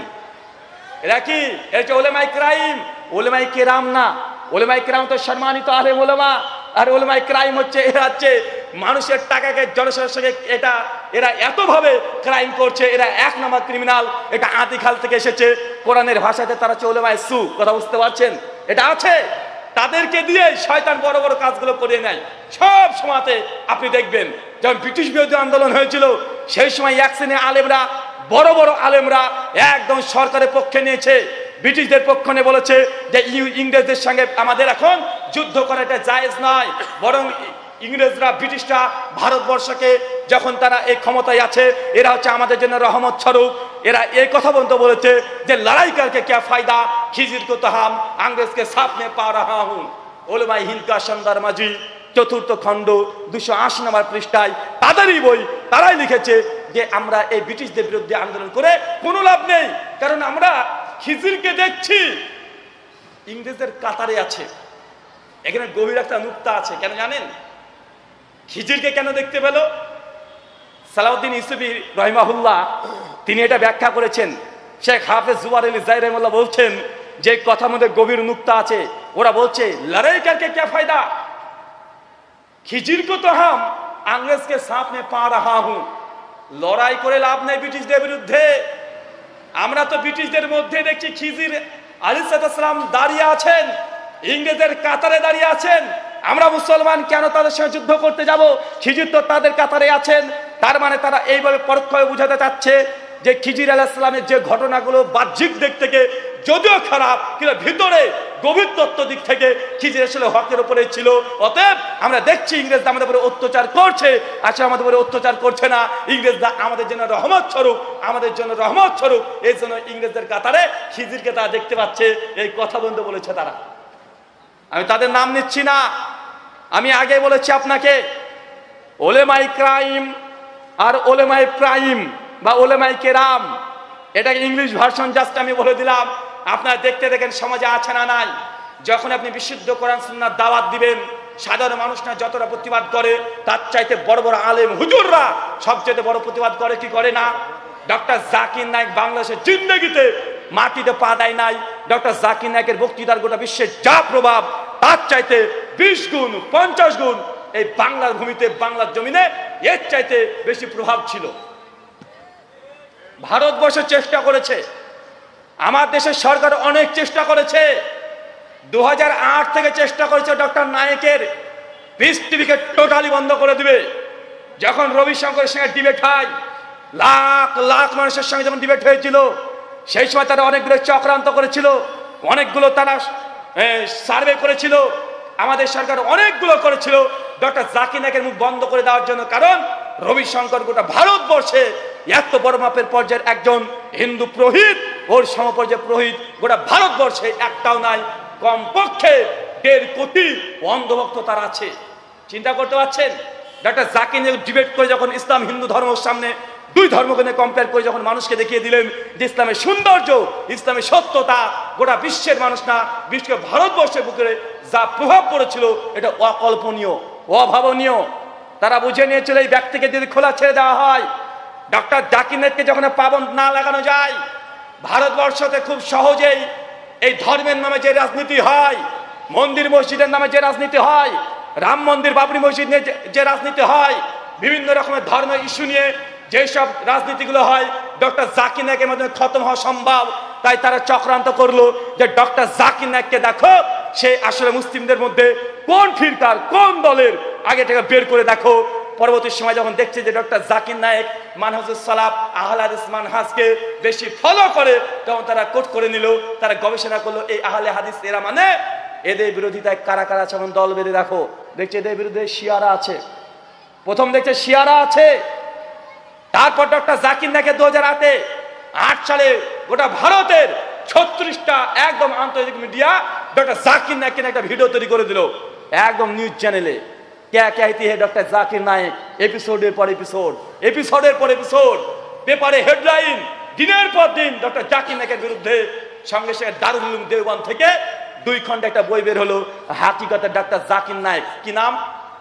এরা কি? এরা হচ্ছে ওলেমায়ে ক্রাইম, ওলেমায়ে কেরাম না। ওলেমায়ে কেরাম তো সম্মানিত আলেম ওলেমা, আর ওলেমায়ে ক্রাইম হচ্ছে এরা হচ্ছে মানুষের টাকাকে জনসাধারণের সঙ্গে এরা এতভাবে ক্রাইম করছে, এরা এক নম্বর ক্রিমিনাল। এটা আদিকাল থেকে এসেছে। কোরআনের ভাষাতে তারা হচ্ছে ওলেমায়ে সু। কথা বুঝতে পারছেন? এটা আছে। তাদেরকে দিয়ে শয়তান বড় বড় কাজগুলো করে নেয়। সব সময়তে আপনি দেখবেন, যখন ব্রিটিশ বিরোধী আন্দোলন হয়েছিল, সেই সময় এক শ্রেণীর আলেমরা, বড় বড় আলেমরা একদম সরকারের পক্ষে নিয়েছে, ব্রিটিশদের পক্ষ নিয়ে বলেছে যে ইংরেজদের সঙ্গে আমাদের এখন যুদ্ধ করাটা জায়েজ নয়। বরং ইংরেজরা, ব্রিটিশরা ভারতবর্ষকে যখন তারা এই ক্ষমতায় আছে, এরা হচ্ছে আমাদের জন্য রহমত স্বরূপ। এরা এই কথা বলতে বলেছে যে লড়াই করকে क्या फायदा, खिजिर को तो हम अंग्रेज के साथ में पा रहा हूं। ওলেমায়ে হিন্দ কা শানদার মাঝি, চতুর্থ খণ্ড 280 নম্বর পৃষ্ঠায় তাদেরই বই, তারাই লিখেছে যে আমরা এই ব্রিটিশদের বিরুদ্ধে আন্দোলন করে কোনো লাভ নেই। কারণ আমরা খিজিরকে দেখছি ইংরেজদের কাতারে আছে। এখানে গভীর একটা নুক্তা আছে। কেন জানেন খিজিরকে কেন দেখতে পেল? সালাউদ্দিন ইউসুফী রহিমাহুল্লাহ তিনি এটা ব্যাখ্যা করেছেন। শেখ হাফেজ জুবার আলী জাহির রহিমাহুল্লাহ বলছেন যে কথার মধ্যে গভীর নুক্তা আছে। ওরা বলছে লড়াই করকে क्या फायदा, খিজির কো তো হাম अंग्रेज के साथ में पा रहा हूं। লড়াই করে লাভ নেই ব্রিটিশদের বিরুদ্ধে। আমরা তো ব্রিটিশদের মধ্যে দেখছি খিজির আলাইহিস সালাম দাঁড়িয়ে আছেন, ইংরেজদের কাতারে দাঁড়িয়ে আছেন। আমরা মুসলমান কেন তাদের সঙ্গে যুদ্ধ করতে যাব? খিজির তো তাদের কাতারে আছেন। তার মানে তারা এইভাবে পরোক্ষভাবে বুঝাতে চাচ্ছে যে খিজির আলাইহিস সালামের যে ঘটনাগুলো বাহ্যিক দিক থেকে যদিও খারাপ, কিন্তু ভিতরে গভীর তত্ত্ব দিক থেকে খিজির আসলে হকের উপরে ছিল। অতএব আমরা দেখছি ইংরেজরা আমাদের উপরে অত্যাচার করছে, আসলে আমাদের উপরে অত্যাচার করছে না। ইংরেজরা আমাদের জন্য রহমত স্বরূপ, আমাদের জন্য রহমত স্বরূপ। এই জন্য ইংরেজদের কাতারে খিজিরকে তারা দেখতে পাচ্ছে। এই কথা বন্ধ বলেছে তারা। আমি তাদের নাম নিচ্ছি না। আমি আগে বলেছি আপনাকে, ওলেমায়ে ক্রাইম আর ওলেমায়ে প্রাইম বা ওলেমায়ে কেরাম, এটাকে ইংলিশ ভার্সন জাস্ট আমি বলে দিলাম, আপনারা দেখতে দেখেন সমাজে আছে না নাই। যখন আপনি বিশুদ্ধ কোরআন সুন্নাহর দাওয়াত দিবেন, সাধারণ মানুষ না যতটা প্রতিবাদ করে তার চাইতে বড় বড় আলেম হুজুররা সবচেয়ে বড় প্রতিবাদ করে কি করে না? ডক্টর জাকির নায়েক বাংলাদেশের জিন্দেগিতে মাটিতে পা দেয় নাই। ডক্টর জাকির নায়েকের বক্তৃতার গোটা বিশ্বের যা প্রভাব তার চাইতে 20 গুণ 50 গুণ এই বাংলার ভূমিতে, বাংলার জমিনে এর চাইতে বেশি প্রভাব ছিল। ভারতবর্ষ চেষ্টা করেছে, আমার দেশের সরকার অনেক চেষ্টা করেছে। 2008 থেকে চেষ্টা করেছে ডক্টর নায়েকের পিস টিভিকে টোটালি বন্ধ করে দিবে। যখন রবিশঙ্করের সঙ্গে ডিবেট হয়, লাখ লাখ মানুষের সঙ্গে যখন ডিবেট হয়েছিল, সেই সময় তারা অনেকগুলো চক্রান্ত করেছিল, অনেকগুলো তারা সার্ভে করেছিল, আমাদের সরকার অনেকগুলো করেছিল ডক্টর জাকির নায়েকের মুখ বন্ধ করে দেওয়ার জন্য। কারণ রবিশঙ্কর গোটা ভারতবর্ষে এত বড় মাপের পর্যায়ের একজন হিন্দু পুরোহিত, ওর সমপর্যায়ের পুরোহিত গোটা ভারতবর্ষে একটাও নাই। কমপক্ষে 1.5 কোটি অন্ধভক্ত তার আছে। চিন্তা করতে পারছেন? ডক্টর জাকির নায়েক ডিবেট করে যখন ইসলাম হিন্দু ধর্মের সামনে দুই ধর্মকে নিয়ে কম্পেয়ার করে যখন মানুষকে দেখিয়ে দিলেন যে ইসলামের সৌন্দর্য, ইসলামের সত্যতা গোটা বিশ্বের মানুষ না, বিশেষ করে ভারতবর্ষের বুকে যা প্রভাব পড়েছিল এটা অকল্পনীয়, অভাবনীয়। তারা বুঝে নিয়েছিল এই ব্যক্তিকে যদি খোলা ছেড়ে দেওয়া হয়, ডক্টর জাকির নায়েককে যখন পাবন্দ না লাগানো যায়, ভারতবর্ষতে খুব সহজেই এই ধর্মের নামে যে রাজনীতি হয়, মন্দির মসজিদের নামে যে রাজনীতি হয়, রাম মন্দির বাবরি মসজিদ নিয়ে যে রাজনীতি হয়, বিভিন্ন রকমের ধর্মের ইস্যু নিয়ে যেসব রাজনীতিগুলো হয়, ডক্টর জাকির নায়েকের মাধ্যমে খতম হওয়া সম্ভব। তাই তারা চক্রান্ত করলো যে ডক্টর জাকির নায়েককে দেখো, সে আসলে মুসলিমদের মধ্যে কোন ফিরকার কোন দলের, আগে থেকে বের করে দেখো। পরবর্তী সময় যখন দেখছে যে ডক্টর জাকির নায়েক মানহাজুস সালাফ আহলে হাদিস মানহাজকে বেশি ফলো করে, তখন তারা কোট করে নিল, তারা গবেষণা করলো এই আহলে হাদিস এরা মানে এদের বিরোধিতায় কারা কারা আছে। এখন দল বেঁধে দেখো, দেখছে এদের বিরুদ্ধে শিয়ারা আছে, প্রথম দেখছে শিয়ারা আছে। তারপর ডক্টর জাকির নায়েক 2008 সালে গোটা ভারতের 36টা একদম আন্তর্জাতিক মিডিয়া ডক্টর জাকির নায়েকের একটা ভিডিও তৈরি করে দিল, একদম নিউজ চ্যানেলে। क्या कहती है डॉक्टर जाकिर नायक, एपिसोडের পর এপিসোড, এপিসোডের পর এপিসোড, পেপারে হেডলাইন, দিনের পর দিন ডক্টর জাকির নায়েকের বিরুদ্ধে। সঙ্গে সঙ্গে দারুল উলুম দেওবন্দ থেকে 2 খণ্ডে একটা বই বের হলো, হাকিকতে ডক্টর জাকির নায়েক। কি নাম?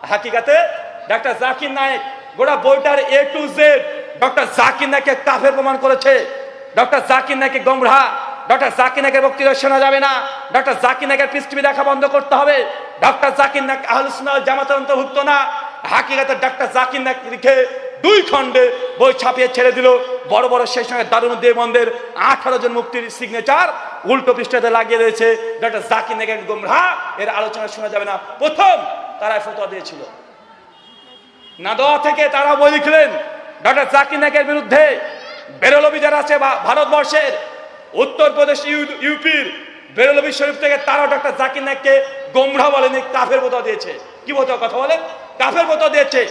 হাকিকতে ডক্টর জাকির নায়েক। গোটা বইটার A to Z doctor Zakir নায়েককে কাফের প্রমাণ করেছে, ডক্টর জাকির নায়েককে গোমরাহ, ডক্টর জাকির নায়েকের বক্তৃতা শোনা যাবে না, ডক্টর জাকির নায়েকের পিস টিভি দেখা বন্ধ করতে হবে, ডক্টর জাকির নায়েক আহলে সুন্নাহ ওয়াল জামাতের অন্তর্ভুক্ত না। হাকিকতে ডক্টর জাকির নায়েক লিখে 2 খণ্ডে বই ছাপিয়ে ছেড়ে দিল। বড় বড় সেই সঙ্গে দারুল উলুম দেওবন্দের 18 জন মুফতির সিগনেচার উল্টো পৃষ্ঠাতে লাগিয়ে রয়েছে, ডক্টর জাকির নায়েক গোমরাহ, এর আলোচনা শোনা যাবে না। প্রথম তারা ফতোয়া দিয়েছিল, নাদোয়া থেকে তারা বই লিখলেন ডক্টর জাকির নায়েকের বিরুদ্ধে। বেরলভী যারা আছে ভারতবর্ষের, উত্তরপ্রদেশ ইউপির বেরলভী শরীফ থেকে তারা ডক্টর জাকির নায়েককে গোমরাহ বলেনি, কাফের ফতোয়া দিয়েছে। কি ফতোয়া কথা বলেন? কাফের ফতোয়া দিয়েছে।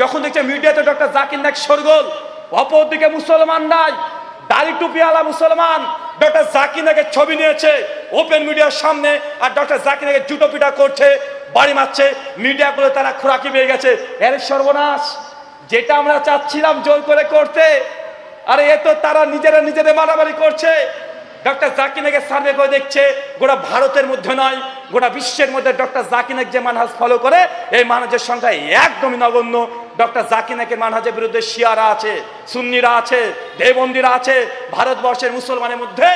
যখন দেখছে মিডিয়াতে ডক্টর জাকির নায়েক সরগোল, অপরদিকে মুসলমানরাই দাড়ি টুপিওয়ালা মুসলমান ডক্টর জাকির নায়েকের ছবি নিয়েছে ওপেন মিডিয়ার সামনে, আর ডক্টর জাকির নায়েকের জুতো পিটা করছে, বাড়ি মারছে। মিডিয়াগুলো তারা খোরাকি পেয়ে গেছে, এর সর্বনাশ। যেটা আমরা চাচ্ছিলাম জোর করে করতে, আরে এ তো তারা নিজেদের মারামারি করছে। ডক্টর জাকির নায়েকের সার্ভে করে দেখছে গোটা ভারতের মধ্যে নয়, গোটা বিশ্বের মধ্যে ডক্টর জাকির নায়েক যে মানহাজ ফলো করে, এই মানহাজের সংখ্যা একদমই নগণ্য। ডক্টর জাকির নায়েকের মানহাজের বিরুদ্ধে শিয়ারা আছে, সুন্নিরা আছে, দেওবন্দিরা আছে। ভারতবর্ষের মুসলমানের মধ্যে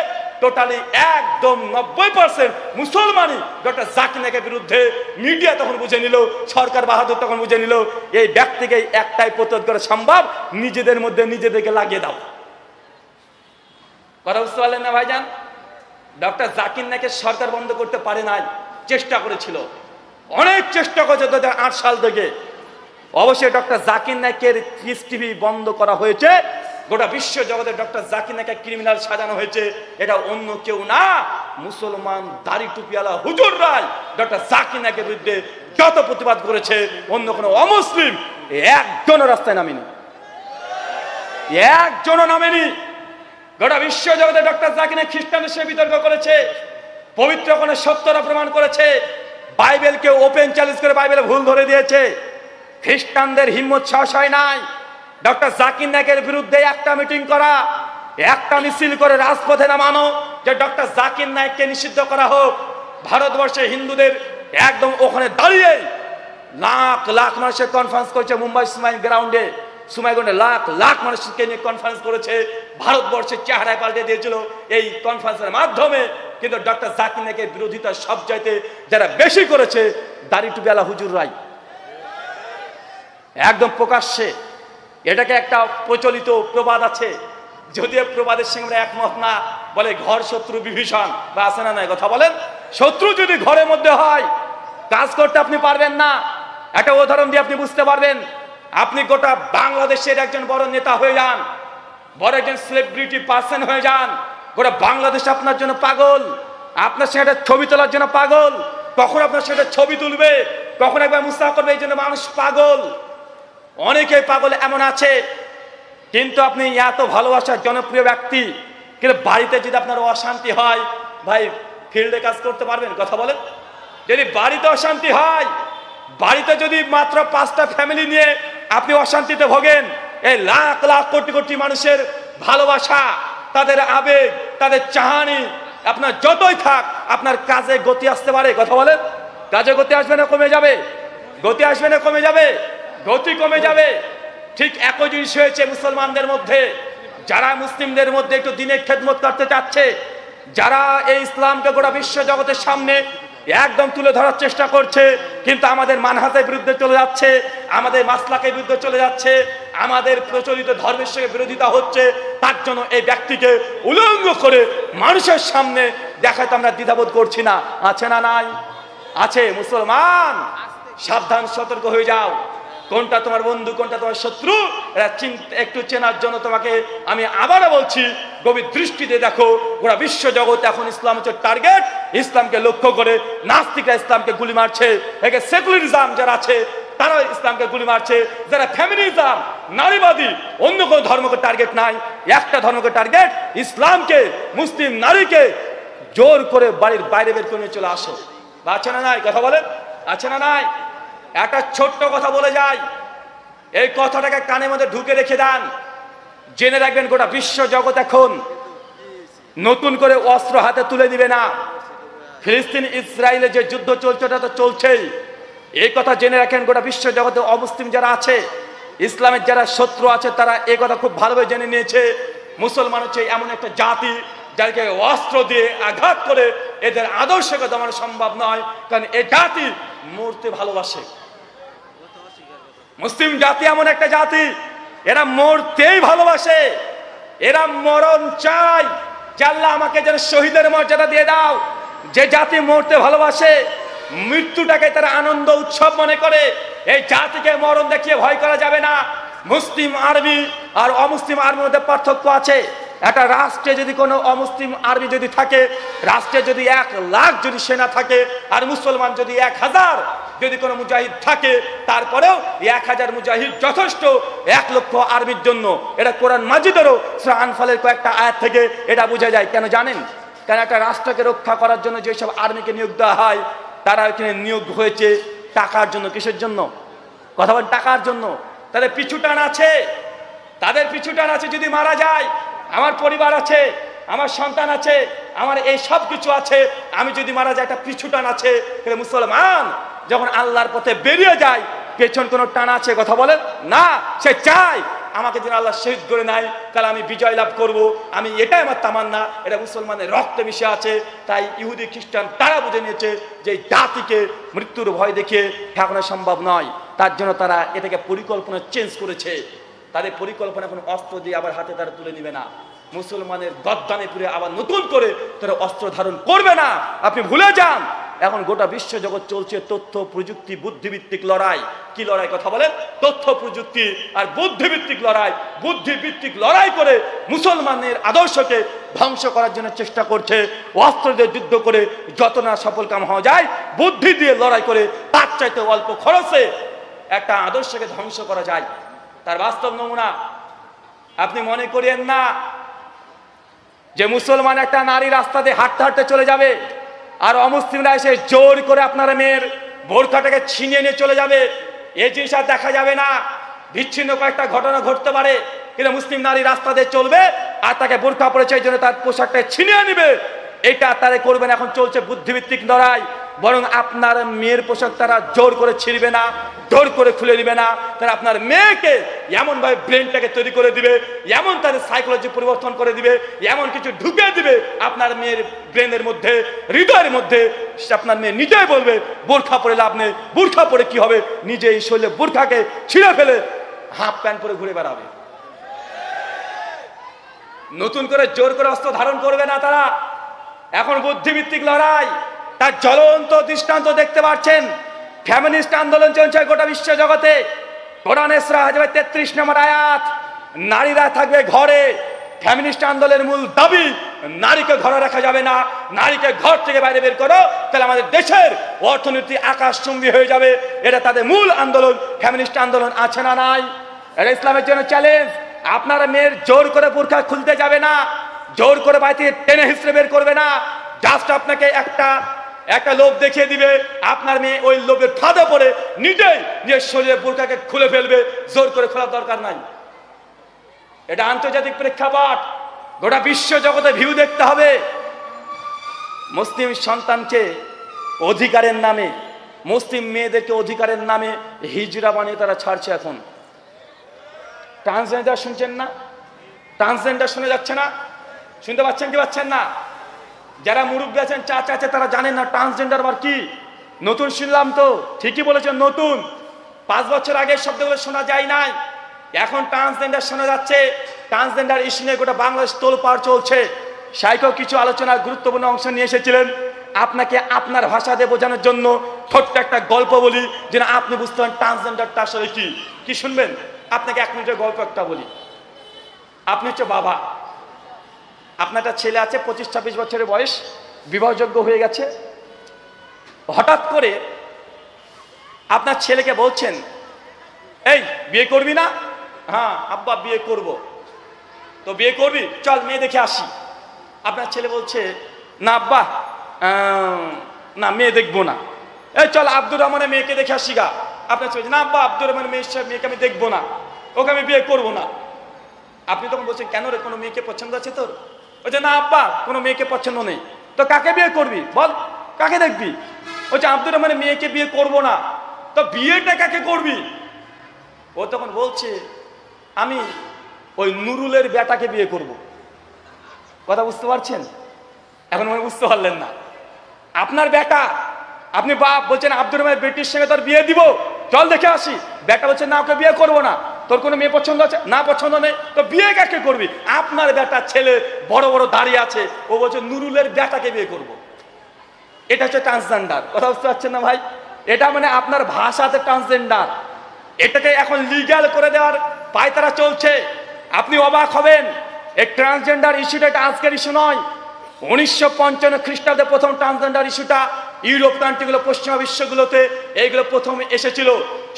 টোটালি একদম 90% মুসলমানই ডক্টর জাকির নায়েকের বিরুদ্ধে। মিডিয়া তখন বুঝে নিল, সরকার বাহাদুর তখন বুঝে নিল, এই ব্যক্তিকে একটাই প্রতিরোধ করা সম্ভব, নিজেদের মধ্যে নিজেদেরকে লাগিয়ে দাও। কথা বুঝতে পারলেন না ভাইজান? ডক্টর জাকির নায়েকের সরকার বন্ধ করতে পারে নাই, চেষ্টা করেছিল, অনেক চেষ্টা করেছে 2008 সাল থেকে। অবশ্যই ডক্টর জাকির নায়েকের পিস টিভি বন্ধ করা হয়েছে, গোটা বিশ্ব জগতে ডক্টর জাকির নায়েককে ক্রিমিনাল সাজানো হয়েছে। এটা অন্য কেউ না, মুসলমান দাড়ি টুপিওয়ালা হুজুররাই ডক্টর জাকির নায়েকের বিরুদ্ধে যত প্রতিবাদ করেছে, অন্য কোনো অমুসলিম একজনও রাস্তায় নামেনি, একজনও নামেনি। গোটা বিশ্ব জগতে ডক্টর জাকির নায়েক খ্রিস্টানদের সে বিতর্ক করেছে, পবিত্র কোন সত্যতা প্রমাণ করেছে, বাইবেলকে ওপেন চ্যালেঞ্জ করে বাইবেলে ভুল ধরে দিয়েছে। খ্রিস্টানদের হিম্মত সাহস হয় নাই ডক্টর জাকির নায়েকের বিরুদ্ধে একটা মিটিং করা, একটা মিছিল করে রাজপথে নামানো যে ডক্টর জাকির নায়েককে নিষিদ্ধ করা হোক। ভারতবর্ষে হিন্দুদের একদম ওখানে দাঁড়িয়ে লাখ লাখ মানুষের কনফারেন্স করেছে মুম্বাই সুমাইগ্রাউন্ডে লাখ লাখ মানুষকে নিয়ে কনফারেন্স করেছে। ভারতবর্ষের চেহারায় পাল্টে দিয়েছিল এই কনফারেন্সের মাধ্যমে। কিন্তু ডক্টর জাকির নায়েকের বিরোধিতা সবচাইতে যারা বেশি করেছে দাড়ি টুপিওয়ালা হুজুররাই, একদম প্রকাশ্যে। এটাকে একটা প্রচলিত প্রবাদ আছে, যদিও প্রবাদের সঙ্গে আমরা একমত না, বলে ঘর শত্রু বিভীষণ, বা আছে না নাই কথা বলেন। শত্রু যদি ঘরের মধ্যে হয় কাজ করতে আপনি পারবেন না। একটা উদাহরণ দিয়ে আপনি বুঝতে পারবেন। আপনি গোটা বাংলাদেশের একজন বড় নেতা হয়ে যান, বড় একজন সেলিব্রিটি পার্সন হয়ে যান, গোটা বাংলাদেশ আপনার জন্য পাগল, আপনার সাথে ছবি তোলার জন্য পাগল, কখন আপনার সাথে ছবি তুলবে, কখন একবার মুস্তাক করবে, এই জন্য মানুষ পাগল। অনেকে পাগল এমন আছে। কিন্তু আপনি এত ভালোবাসার জনপ্রিয় ব্যক্তি, কিন্তু বাড়িতে যদি আপনার অশান্তি হয়, ভাই ফিল্ডে কাজ করতে পারবেন? কথা বলেন। যদি বাড়িতে অশান্তি হয়, বাড়িতে যদি মাত্র 5টা ফ্যামিলি নিয়ে আপনি অশান্তিতে ভোগেন, এই লাখ লাখ কোটি কোটি মানুষের ভালোবাসা, তাদের আবেগ, তাদের চাহানি আপনার যতই থাক, আপনার কাজে গতি আসতে পারে? কথা বলেন। কাজে গতি আসবে না কমে যাবে? গতি আসবে না কমে যাবে? গতি কমে যাবে। ঠিক একই জিনিস হয়েছে মুসলমানদের মধ্যে। যারা মুসলিমদের মধ্যে একটু দিনের খেদমত করতে চাচ্ছে, যারা এই ইসলামকে গোটা বিশ্ব জগতের সামনে একদম তুলে ধরার চেষ্টা করছে, কিন্তু আমাদের মানহাজের বিরুদ্ধে চলে যাচ্ছে, আমাদের মাসলাকের বিরুদ্ধে চলে যাচ্ছে, আমাদের প্রচলিত ধর্মের সঙ্গে বিরোধিতা হচ্ছে, তার জন্য এই ব্যক্তিকে উলঙ্গ করে মানুষের সামনে দেখাতে আমরা দ্বিধাবোধ করছি না। আছে না নাই? আছে। মুসলমান সাবধান, সতর্ক হয়ে যাও। কোনটা তোমার বন্ধু, কোনটা তোমার শত্রু, এটা একটু চেনার জন্য তোমাকে আমি আবারও বলছি, গভীর দৃষ্টিতে দেখো। গোটা বিশ্ব জগৎ এখন ইসলাম হচ্ছে টার্গেট। ইসলামকে লক্ষ্য করে নাস্তিকরা ইসলামকে গুলি মারছে, একে সেকুলারিজম যারা আছে তারা ইসলামকে গুলি মারছে, যারা ফ্যামিলিজম, নারীবাদী, অন্য কোনো ধর্মকে টার্গেট নাই, একটা ধর্মকে টার্গেট, ইসলামকে, মুসলিম নারীকে জোর করে বাড়ির বাইরে বের করে চলে আসো। বা আছে না নাই? কথা বলেন। আছে না নাই? একটা ছোট্ট কথা বলে যায়, এই কথাটাকে কানের মধ্যে ঢুকে রেখে দেন। জেনে রাখবেন, গোটা বিশ্ব জগৎ এখন নতুন করে অস্ত্র হাতে তুলে দিবে না। ফিলিস্তিন ইসরায়েলের যে যুদ্ধ চলছে ওটা তো চলছেই। এই কথা জেনে রাখেন, গোটা বিশ্ব জগতে অমুসলিম যারা আছে, ইসলামের যারা শত্রু আছে, তারা এই কথা খুব ভালোভাবে জেনে নিয়েছে। মুসলমান হচ্ছে এমন একটা জাতি যাদেরকে অস্ত্র দিয়ে আঘাত করে এদের আদর্শকে দমানো সম্ভব নয়, কারণ এই জাতি মরতে ভালোবাসে। মুসলিম জাতি এমন একটা জাতি, এরা মরতেই ভালোবাসে, এরা মরণ চায় যে আল্লাহ আমাকে যেন শহীদের মর্যাদা দিয়ে দাও। যে জাতি মরতে ভালোবাসে, মৃত্যুটাকে তারা আনন্দ উৎসব মনে করে, এই জাতিকে মরণ দেখিয়ে ভয় করা যাবে না। মুসলিম আর্মি আর অমুসলিম আর্মির মধ্যে পার্থক্য আছে। একটা রাষ্ট্রে যদি কোনো অমুসলিম আর্মি যদি থাকে, রাষ্ট্রে যদি 1 লাখ যদি সেনা থাকে, আর মুসলমান যদি 1000 যদি কোনো মুজাহিদ থাকে, তারপরেও 1000 মুজাহিদ যথেষ্ট 1 লক্ষ আর্মির জন্য। এটা কোরআন মাজিদেরও সূরা আনফালের কয়েকটা আয়াত থেকে এটা বোঝা যায়। কেন জানেন? কারণ একটা রাষ্ট্রকে রক্ষা করার জন্য যেসব আর্মিকে নিয়োগ দেওয়া হয়, তারা এখানে নিয়োগ হয়েছে টাকার জন্য। কিসের জন্য? কথা বলেন। টাকার জন্য। তাদের পিছু টান আছে, তাদের পিছু টান আছে। যদি মারা যায়, আমার পরিবার আছে, আমার সন্তান আছে, আমার এই সব কিছু আছে, আমি যদি মারা যাই একটা পিছু টান আছে। কিন্তু মুসলমান যখন আল্লাহর পথে বেরিয়ে যায়, পেছন কোনো টান আছে? কথা বলেন না। সে চায় আমাকে যেন আল্লাহ শহীদ করে নেয়, তাহলে আমি বিজয় লাভ করব, আমি এটাই আমার তামান্না। এটা মুসলমানের রক্তে মিশে আছে। তাই ইহুদি খ্রিস্টান তারা বুঝে নিয়েছে যে জাতিকে মৃত্যুর ভয় দেখিয়ে ঠেকানো সম্ভব নয়। তার জন্য তারা এটাকে পরিকল্পনা চেঞ্জ করেছে। তাদের পরিকল্পনা কোনো অস্ত্র দিয়ে আবার হাতে তারা তুলে নিবে না। মুসলমানের গদ্দানে পুরে আবার নতুন করে তারা অস্ত্র ধারণ করবে না। আপনি ভুলে যান, এখন গোটা বিশ্ব জগৎ চলছে তথ্য প্রযুক্তি বুদ্ধিভিত্তিক লড়াই। কি লড়াই? কথা বলেন। তথ্য প্রযুক্তি আর বুদ্ধিভিত্তিক লড়াই। বুদ্ধিভিত্তিক লড়াই করে মুসলমানের আদর্শকে ধ্বংস করার জন্য চেষ্টা করছে। অস্ত্র দিয়ে যুদ্ধ করে যত না সফল কাম হওয়া যায়, বুদ্ধি দিয়ে লড়াই করে তার চাইতে অল্প খরচে একটা আদর্শকে ধ্বংস করা যায়। তার বাস্তব নমুনা আপনি মনে করিয়েন না যে মুসলমান একটা নারী রাস্তা দিয়ে হাঁটতে হাঁটতে চলে যাবে, আর অমুসলিমরা এসে জোর করে আপনার মেয়ের বোরখাটাকে ছিনিয়ে নিয়ে চলে যাবে। এই জিনিস আর দেখা যাবে না। বিচ্ছিন্ন কয়েকটা ঘটনা ঘটতে পারে, কিন্তু মুসলিম নারী রাস্তা দিয়ে চলবে, আর তাকে বোরকা পড়েছে এই জন্য তার পোশাকটা ছিনিয়ে নিবে, এটা তারা করবেন। এখন চলছে বুদ্ধিভিত্তিক লড়াই। বরং আপনার মেয়ের পোশাক তারা জোর করে ছিঁড়বে না, জোর করে খুলে দিবে না, তারা আপনার মেয়েকে এমন ভাবে ব্রেনটাকে তৈরি করে দিবে, এমন তাদের সাইকোলজি পরিবর্তন করে দিবে, এমন কিছু ঢুকে দিবে আপনার মেয়ের ব্রেনের মধ্যে, হৃদয়ের মধ্যে, আপনার মেয়ে নিজেই বলবে বোরখা পরে লাভ নেই, বোরখা পরে কি হবে, নিজে এই শরীরে বোরখাকে ছিঁড়ে ফেলে হাফ প্যান্ট পরে ঘুরে বেড়াবে। নতুন করে জোর করে অস্ত্র ধারণ করবে না তারা। এখন বুদ্ধিভিত্তিক লড়াই, তার জ্বলন্ত দৃষ্টান্ত দেখতে পাচ্ছেন। ফ্যামিনিস্ট আন্দোলন চলছে গোটা বিশ্ব জগতে। কোরআনে সূরা হাজরের 33 নম্বর আয়াত, নারীরা থাকবে ঘরে। ফ্যামিনিস্ট আন্দোলনের মূল দাবি, নারীকে ঘরে রাখা যাবে না, নারীকে ঘর থেকে বাইরে বের করো, তাহলে আমাদের দেশের অর্থনীতি আকাশচুম্বী হয়ে যাবে। এটা তাদের মূল আন্দোলন। ফ্যামিনিস্ট আন্দোলন আছে না নাই? এটা ইসলামের জন্য চ্যালেঞ্জ। আপনার মেয়ের জোর করে বোরকা খুলতে যাবে না, জোর করে বাড়ি থেকে টেনে হিসেবে বের করবে না। জাস্ট আপনাকে একটা লোভ দেখিয়ে দিবে, আপনার মেয়ে ওই লোভের ফাঁদে পড়ে নিজেই নিজের শরীরে বোরকাকে খুলে ফেলবে। জোর করে খোলার দরকার নাই। এটা আন্তর্জাতিক প্রেক্ষাপট, গোটা বিশ্ব জগতে ভিউ দেখতে হবে। মুসলিম সন্তানকে অধিকারের নামে, মুসলিম মেয়েদেরকে অধিকারের নামে হিজড়া বানিয়ে তারা ছাড়ছে। এখন ট্রান্সজেন্ডার শুনছেন না? ট্রান্সজেন্ডার শুনে যাচ্ছে না? শুনতে পাচ্ছেন কি পাচ্ছেন না? যারা মুরব্বী আছেন, চাচা আছে, তারা জানেন না ট্রান্সজেন্ডার আবার কি। নতুন শুনলাম তো, ঠিকই বলেছেন নতুন। 5 বছর আগে শব্দগুলো শোনা যায় নাই, এখন ট্রান্সজেন্ডার শোনা যাচ্ছে। ট্রান্সজেন্ডার ইস্যু নিয়ে গোটা বাংলাদেশ তোলপাড় চলছে। শাইখও কিছু আলোচনার গুরুত্বপূর্ণ অংশ নিয়ে এসেছিলেন। আপনাকে আপনার ভাষা দিয়ে বোঝানোর জন্য ছোট্ট একটা গল্প বলি, যেন আপনি বুঝতে পারেন ট্রান্সজেন্ডারটা আসলে কি। কি শুনবেন? আপনাকে 1 মিনিটের গল্প একটা বলি। আপনি হচ্ছে বাবা, আপনার একটা ছেলে আছে, 25-26 বছরের বয়স, বিবাহযোগ্য হয়ে গেছে। হঠাৎ করে আপনার ছেলেকে বলছেন, এই বিয়ে করবি না? হ্যাঁ আব্বা বিয়ে করব। তো বিয়ে করবি, চল মেয়ে দেখে আসি। আপনার ছেলে বলছে, না আব্বা, না মেয়ে দেখবো না। এই চল আব্দুর রহমানের মেয়েকে দেখে আসি গা। আপনার ছেলে, না আব্বা আব্দুর রহমানের মেয়েকে আমি দেখবো না, ওকে আমি বিয়ে করবো না। আপনি তখন বলছেন, কেন রে, কোনো মেয়েকে পছন্দ আছে তোর? বলছে, না আব্বা কোনো মেয়েকে পছন্দ নেই। তো কাকে বিয়ে করবি বল, কাকে দেখবি? বলছে, আব্দুর রহমানের মেয়েকে বিয়ে করবো না। তো বিয়েটা কাকে করবি? ও তখন বলছে, আমি ওই নুরুলের বেটাকে বিয়ে করব। কথা বুঝতে পারছেন? এখন মনে বুঝতে পারলেন না? আপনার বেটা, আপনি বাপ বলছেন আব্দুর রহমানের বেটির সঙ্গে তোর বিয়ে দিব, চল দেখে আসি। বেটা বলছে, না ওকে বিয়ে করবো না। তোর কোনো মেয়ে পছন্দ আছে? না পছন্দ নেই। তো বিয়ে কাকে করবি? আপনার বেটা ছেলে বড় বড় দাঁড়িয়ে আছে, ও বলছে নুরুলের বেটাকে বিয়ে করব। এটা হচ্ছে ট্রান্সজেন্ডার। কথা বুঝতে পারছেন না ভাই? এটা মানে আপনার ভাষাতে ট্রান্সজেন্ডার। এটাকে এখন লিগ্যাল করে দেওয়ার পায়তারা চলছে। আপনি অবাক হবেন, এই ট্রান্সজেন্ডার ইস্যুটা এটা আজকের ইস্যু নয়। 1955 খ্রিস্টাব্দে প্রথম ট্রান্সজেন্ডার ইস্যুটা ইউরোপ কান্ট্রিগুলো, পশ্চিমা বিশ্বগুলোতে এইগুলো প্রথম এসেছিল।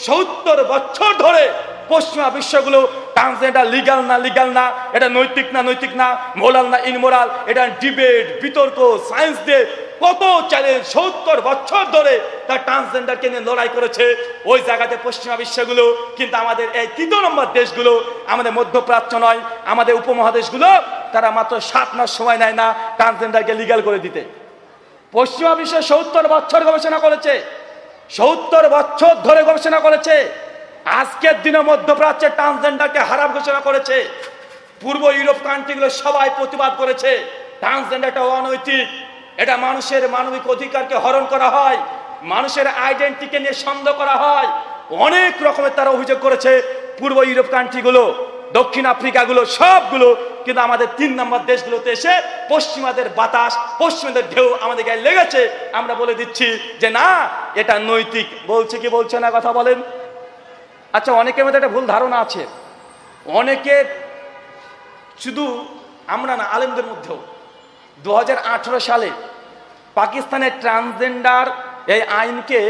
70 বছর ধরে পশ্চিমা বিশ্বগুলো ট্রান্সজেন্ডার লিগ্যাল না লিগ্যাল না, এটা নৈতিক না নৈতিক না, মোরাল না ইনমোরাল, এটা ডিবেট, বিতর্ক, সায়েন্স দিয়ে কত চ্যালেঞ্জ 70 বছর ধরে তার ট্রান্সজেন্ডারকে নিয়ে লড়াই করেছে ওই জায়গাতে পশ্চিমা বিশ্বগুলো। কিন্তু আমাদের এই 3 নম্বর দেশগুলো, আমাদের মধ্যপ্রাচ্য নয়, আমাদের উপমহাদেশগুলো, তারা মাত্র 7 মাস সময় নেয় না ট্রান্সজেন্ডারকে লিগ্যাল করে দিতে। পশ্চিমা বিশ্বে 70 বছর গবেষণা করেছে, 70 বছর ধরে গবেষণা করেছে। আজকের দিনে মধ্যপ্রাচ্যে ট্রান্সজেন্ডারকে হারাম ঘোষণা করেছে। পূর্ব ইউরোপ কান্ট্রিগুলো সবাই প্রতিবাদ করেছে। ট্রান্সজেন্ডারটা অনৈতিক, এটা মানুষের মানবিক অধিকারকে হরণ করা হয়, মানুষের আইডেন্টিটিকে নিয়ে সন্দেহ করা হয়, অনেক রকমের তারা অভিযোগ করেছে পূর্ব ইউরোপ কান্ট্রিগুলো, দক্ষিণ আফ্রিকাগুলো, সবগুলো। কিন্তু আমাদের 3 নম্বর দেশগুলোতে এসে পশ্চিমাদের বাতাস, পশ্চিমাদের ঢেউ আমাদের গায়ে লেগেছে। আমরা বলে দিচ্ছি যে না, এটা নৈতিক। বলছে কি বলছে না কথা বলেন? আচ্ছা, অনেকের মধ্যে একটা ভুল ধারণা আছে। অনেকে, শুধু আমরা না, আলেমদের মধ্যেও 2018 সালে পাকিস্তানের ট্রান্সজেন্ডার এই আইনকে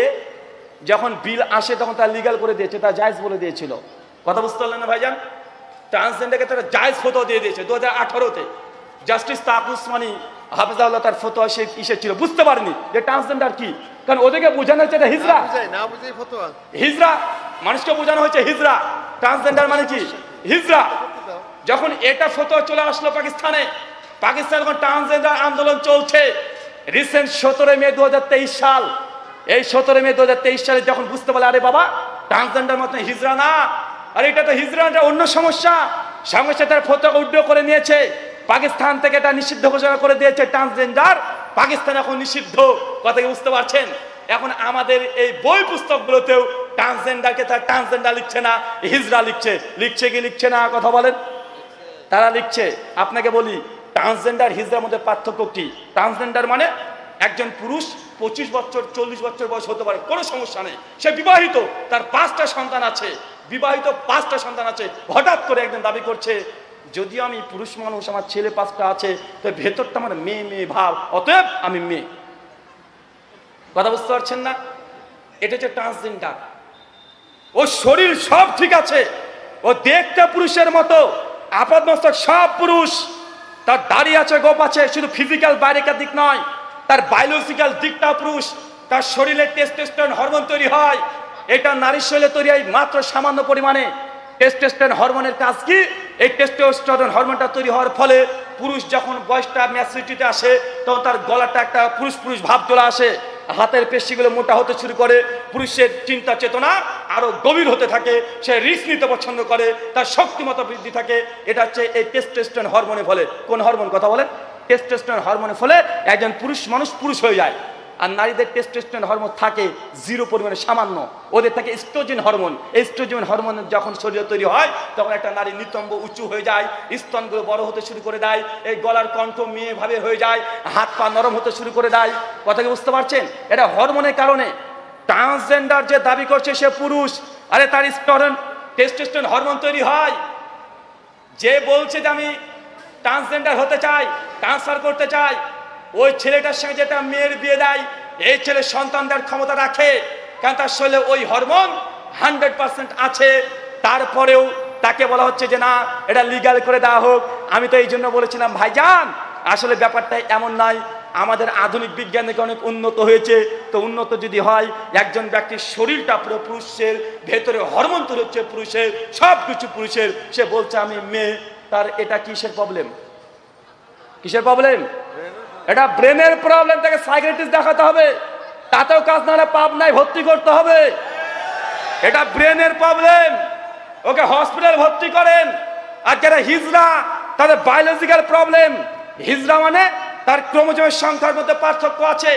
যখন বিল আসে তখন তারা লিগ্যাল করে দিয়েছে, তারা জায়েজ বলে দিয়েছিল। কথা বুঝতে পারলেন না ভাইজান? ট্রান্সজেন্ডারকে তারা জায়েজ ফতোয়া দিয়ে দিয়েছে 2018-তে। জাস্টিস তাক উসমানী হাফেজাউল্লাহ তার ফতোয়া সে ইসে ছিল, বুঝতে পারেনি যে ট্রান্সজেন্ডার কি। কারণ ওদেরকে বোঝানো হচ্ছে এটা হিজরা, হিজরা মানুষকে বোঝানো হয়েছে হিজরা। ট্রান্সজেন্ডার মানে কি? হিজরা। যখন এটা ফতোয়া চলে আসলো পাকিস্তানে যখন ট্রান্সজেন্ডার আন্দোলন চলছে রিসেন্ট 17 মে 2023 সাল, এই 17 মে 2023 সালে যখন বুঝতে পারলে আরে বাবা ট্রান্সজেন্ডার মত হিজড়া না, আর এটা তো হিজড়াটা অন্য সমস্যা, তার ফতোয়া উইথড্র করে নিয়েছে পাকিস্তান থেকে, এটা নিষিদ্ধ ঘোষণা করে দিয়েছে ট্রান্সজেন্ডার, পাকিস্তান এখন নিষিদ্ধ। কথা কি বুঝতে পারছেন? এখন আমাদের এই বই পুস্তকগুলোতেও ট্রান্সজেন্ডারকে তার ট্রান্সজেন্ডার লিখছে না, হিজড়া লিখছে কি লিখছে না কথা বলেন? তারা লিখছে। আপনাকে বলি ট্রান্সজেন্ডার হিজড়ার মধ্যে পার্থক্য কি? ট্রান্সজেন্ডার মানে একজন পুরুষ 25 বছর 40 বছর বয়স হতে পারে, কোনো সমস্যা নেই, সে বিবাহিত, তার 5টা সন্তান আছে, বিবাহিত 5টা সন্তান আছে, হঠাৎ করে একজন দাবি করছে যদিও আমি পুরুষ মানুষ, আমার ছেলে 5টা আছে, তো ভেতরটা আমার মেয়ে মেয়ে ভাব, অতএব আমি মেয়ে। কথা বুঝতে পারছেন না? এটা হচ্ছে ট্রান্সজেন্ডার। ও শরীর সব ঠিক আছে, ও দেখতে পুরুষের মতো, আপাতমস্তক সব পুরুষ, তার দাড়ি আছে, গোপ আছে, শুধু ফিজিক্যাল বাইরেকার দিক নয়, তার বায়োলজিক্যাল দিকটা পুরুষ, তার শরীরে টেস্টোস্টেরন হরমোন তৈরি হয়, এটা নারীর শরীরে তৈরি হয় মাত্র সামান্য পরিমাণে। টেস্টোস্টেরন হরমোনের কাজ কি? এই টেস্টোস্টেরন হরমোনটা তৈরি হওয়ার ফলে পুরুষ যখন বয়সটা ম্যাচুরিটিতে আসে তখন তার গলাটা একটা পুরুষ পুরুষ ভাব চলে আসে, হাতের পেশিগুলো মোটা হতে শুরু করে, পুরুষের চিন্তা চেতনা আরো গভীর হতে থাকে, সে রিস্ক নিতে পছন্দ করে, তার শক্তিমত্তা বৃদ্ধি থাকে। এটা হচ্ছে এই টেস্টোস্টেরন হরমোনের ফলে। কোন হরমোন কথা বলেন? টেস্টোস্টেরন হরমোনের ফলে একজন পুরুষ মানুষ পুরুষ হয়ে যায়। আর নারীদের টেস্টোস্টেরন হরমোন থাকে 0 পরিমাণে, সামান্য। ওদের থাকে এস্ট্রোজেন হরমোন। এস্ট্রোজেন হরমোন যখন শরীরে তৈরি হয় তখন একটা নারী নিতম্ব উঁচু হয়ে যায়, স্তনগুলো বড় হতে শুরু করে দেয়, এই গলার কণ্ঠ মেয়ে ভাবে হয়ে যায়, হাত পা নরম হতে শুরু করে দেয়। কথা কি বুঝতে পারছেন? এটা হরমোনের কারণে। ট্রান্সজেন্ডার যে দাবি করছে সে পুরুষ, আরে তার টেস্টোস্টেরন হরমোন তৈরি হয়। যে বলছে যে আমি ট্রান্সজেন্ডার হতে চাই, ট্রান্সফার করতে চাই, ওই ছেলেটার সঙ্গে যেটা মেয়ের বিয়ে দেয়, এই ছেলে সন্তান দেওয়ার ক্ষমতা রাখে, কারণ তার শরীরে ওই হরমোন 100% আছে। তারপরেও তাকে বলা হচ্ছে যে না, এটা লিগ্যাল করে দেওয়া হোক। আমি তো এই জন্য বলেছিলাম ভাইজান, আসলে ব্যাপারটা এমন নয়, আমাদের আধুনিক বিজ্ঞান থেকে অনেক উন্নত হয়েছে। তো উন্নত যদি হয়, একজন ব্যক্তির শরীরটা পুরো পুরুষের, ভেতরে হরমোন তৈরি হচ্ছে পুরুষের, সব কিছু পুরুষের, সে বলছে আমি মেয়ে, তার এটা কিসের প্রবলেম? কিসের প্রবলেম? এটা ব্রেনের প্রবলেম। তাকে সাইকিয়াট্রিস্ট দেখাতে হবে, তাতেও কাজ না হলে পাবনায় ভর্তি করতে হবে। এটা ব্রেনের প্রবলেম, ওকে হসপিটাল ভর্তি করেন। আর যারা হিজড়া, তাদের বায়োলজিক্যাল প্রবলেম। হিজড়া মানে তার ক্রোমোজোমের সংখ্যার মধ্যে পার্থক্য আছে,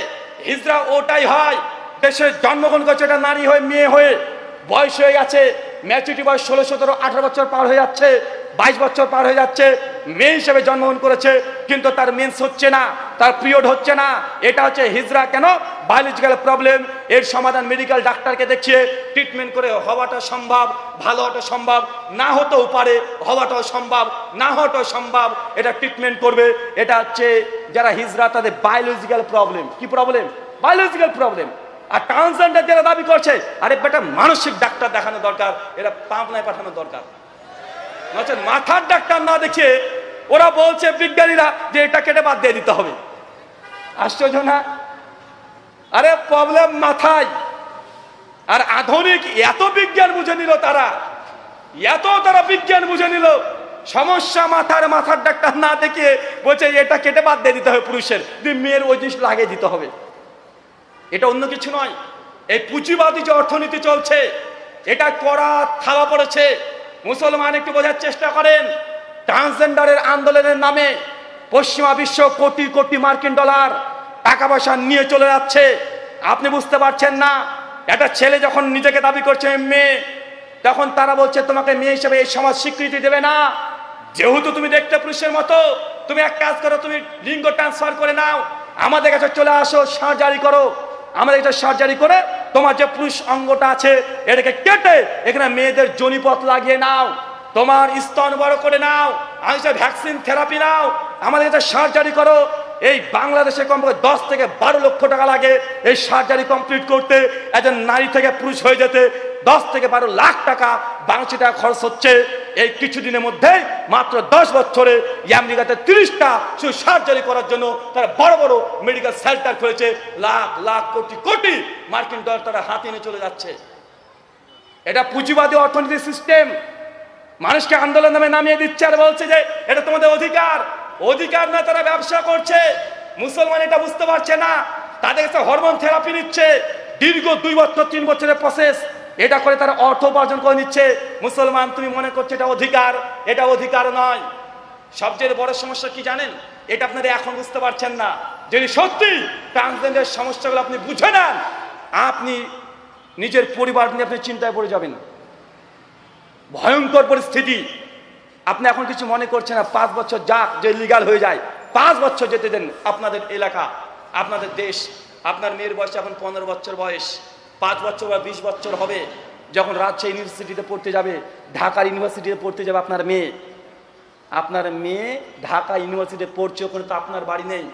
হিজড়া ওটাই হয়। দেশে জন্মগ্রহণ করছে এটা নারী হয়ে, মেয়ে হয়ে, বয়স হয়ে গেছে, ম্যাচুরিটি বয়স 16, 17, 18 বছর পার হয়ে যাচ্ছে, 22 বছর পার হয়ে যাচ্ছে, মেয়ে হিসেবে জন্মগ্রহণ করেছে, কিন্তু তার মেন্স হচ্ছে না, তার পিরিয়ড হচ্ছে না। এটা হচ্ছে হিজড়া। কেন? Biological problem. এর সমাধান মেডিকেল ডাক্তারকে দেখিয়ে ট্রিটমেন্ট করে হওয়াটা সম্ভব, ভালো হওয়াটা সম্ভব, না হতেও পারে, হওয়াটাও সম্ভব, না হওয়াটাও সম্ভব। এটা ট্রিটমেন্ট করবে। এটা হচ্ছে যারা হিজড়া, তাদের বায়োলজিক্যাল প্রবলেম। কি প্রবলেম? Biological problem. আর ট্রান্সজেন্ডার যারা দাবি করছে, আরে বেটা মানসিক ডাক্তার দেখানো দরকার, এরা পাবনায় পাঠানো দরকার। মাথার ডাক্তার না দেখে ওরা বলছে বিজ্ঞানীরা যে এটা কেটে বাদ দিয়ে দিতে হবে। আশ্চর্য না? আরে প্রবলেম মাথায়। আর আধুনিক এত বিজ্ঞান বুঝে নিল তারা, তারা বিজ্ঞান বুঝে নিল, সমস্যা মাথার। মাথার ডাক্তার না দেখে বলছে এটা কেটে বাদ দিয়ে দিতে হবে পুরুষের, মেয়ের ওই জিনিস লাগিয়ে দিতে হবে। এটা অন্য কিছু নয়। এই পুঁজিবাদী যে অর্থনীতি চলছে, এটা করা থাবা পড়েছে। মুসলমান একটু বোঝার চেষ্টা করেন। ট্রান্সজেন্ডারের আন্দোলনের নামে পশ্চিমা বিশ্ব কোটি কোটি মার্কিন ডলার টাকা পয়সা নিয়ে চলে যাচ্ছে। আপনি বুঝতে পারছেন না? একটা ছেলে যখন নিজেকে দাবি করছে মেয়ে, তখন তারা বলছে তোমাকে মেয়ে হিসেবে এই সমাজ স্বীকৃতি দেবে না, যেহেতু তুমি দেখতে পুরুষের মতো। তুমি এক কাজ করো, তুমি লিঙ্গ ট্রান্সফার করে নাও, আমাদের কাছে চলে আসো, সার্জারি করো, আমাদের কাছে সার্জারি করে তোমার যে পুরুষ অঙ্গটা আছে এটাকে কেটে এখানে মেয়েদের যোনিপথ লাগিয়ে নাও, তোমার স্তন বড় করে নাও, ভ্যাকসিন থেরাপি নাও, আমাদের কাছে সার্জারি করো। এই বাংলাদেশে কমপক্ষে 10 থেকে 12 লক্ষ টাকা লাগে এই সার্জারি কমপ্লিট করতে। একজন নারী থেকে পুরুষ হয়ে যেতে 10 থেকে 12 লাখ টাকা বাংলাদেশি টাকা খরচ হচ্ছে। এই কিছুদিনের মধ্যেই মাত্র 10 বছরে আমেরিকাতে 30টা শুধু সার্জারি করার জন্য তারা বড় বড় মেডিকেল সেন্টার খুলেছে। লাখ লাখ কোটি কোটি মার্কিন ডলার তারা হাতে নিয়ে চলে যাচ্ছে। এটা পুঁজিবাদী অর্থনীতির সিস্টেম। মানুষকে আন্দোলন নামে নামিয়ে দিচ্ছে আর বলছে যে এটা তোমাদের অধিকার। অধিকার না, তারা ব্যবসা করছে। মুসলমান এটা বুঝতে পারছে না, তাদের কাছে হরমোন থেরাপি নিচ্ছে, দীর্ঘ 2 বছর 3 বছরের প্রসেস, এটা করে তারা অর্থ উপার্জন করে নিচ্ছে। মুসলমান তুমি মনে করছো এটা অধিকার, এটা অধিকার নয়। সবচেয়ে বড় সমস্যা কি জানেন? এটা আপনারা এখন বুঝতে পারছেন না। যদি সত্যি ট্রান্সজেন্ডার সমস্যাগুলো আপনি বুঝে নেন, আপনি নিজের পরিবার নিয়ে আপনি চিন্তায় পড়ে যাবেন। ভয়ঙ্কর পরিস্থিতি। আপনি এখন কিছু মনে করছেন না, 5 বছর যাক, যে লিগাল হয়ে যায়, 5 বছর যেতে দেন। আপনাদের এলাকা, আপনাদের দেশ, আপনার মেয়ের বয়স এখন 15 বছর বয়স, 5 বছর বা 20 বছর হবে যখন রাজশাহী ইউনিভার্সিটিতে পড়তে যাবে, ঢাকার ইউনিভার্সিটিতে পড়তে যাবে আপনার মেয়ে। আপনার মেয়ে ঢাকা ইউনিভার্সিটিতে পড়ছে, ওখানে তো আপনার বাড়ি নেই।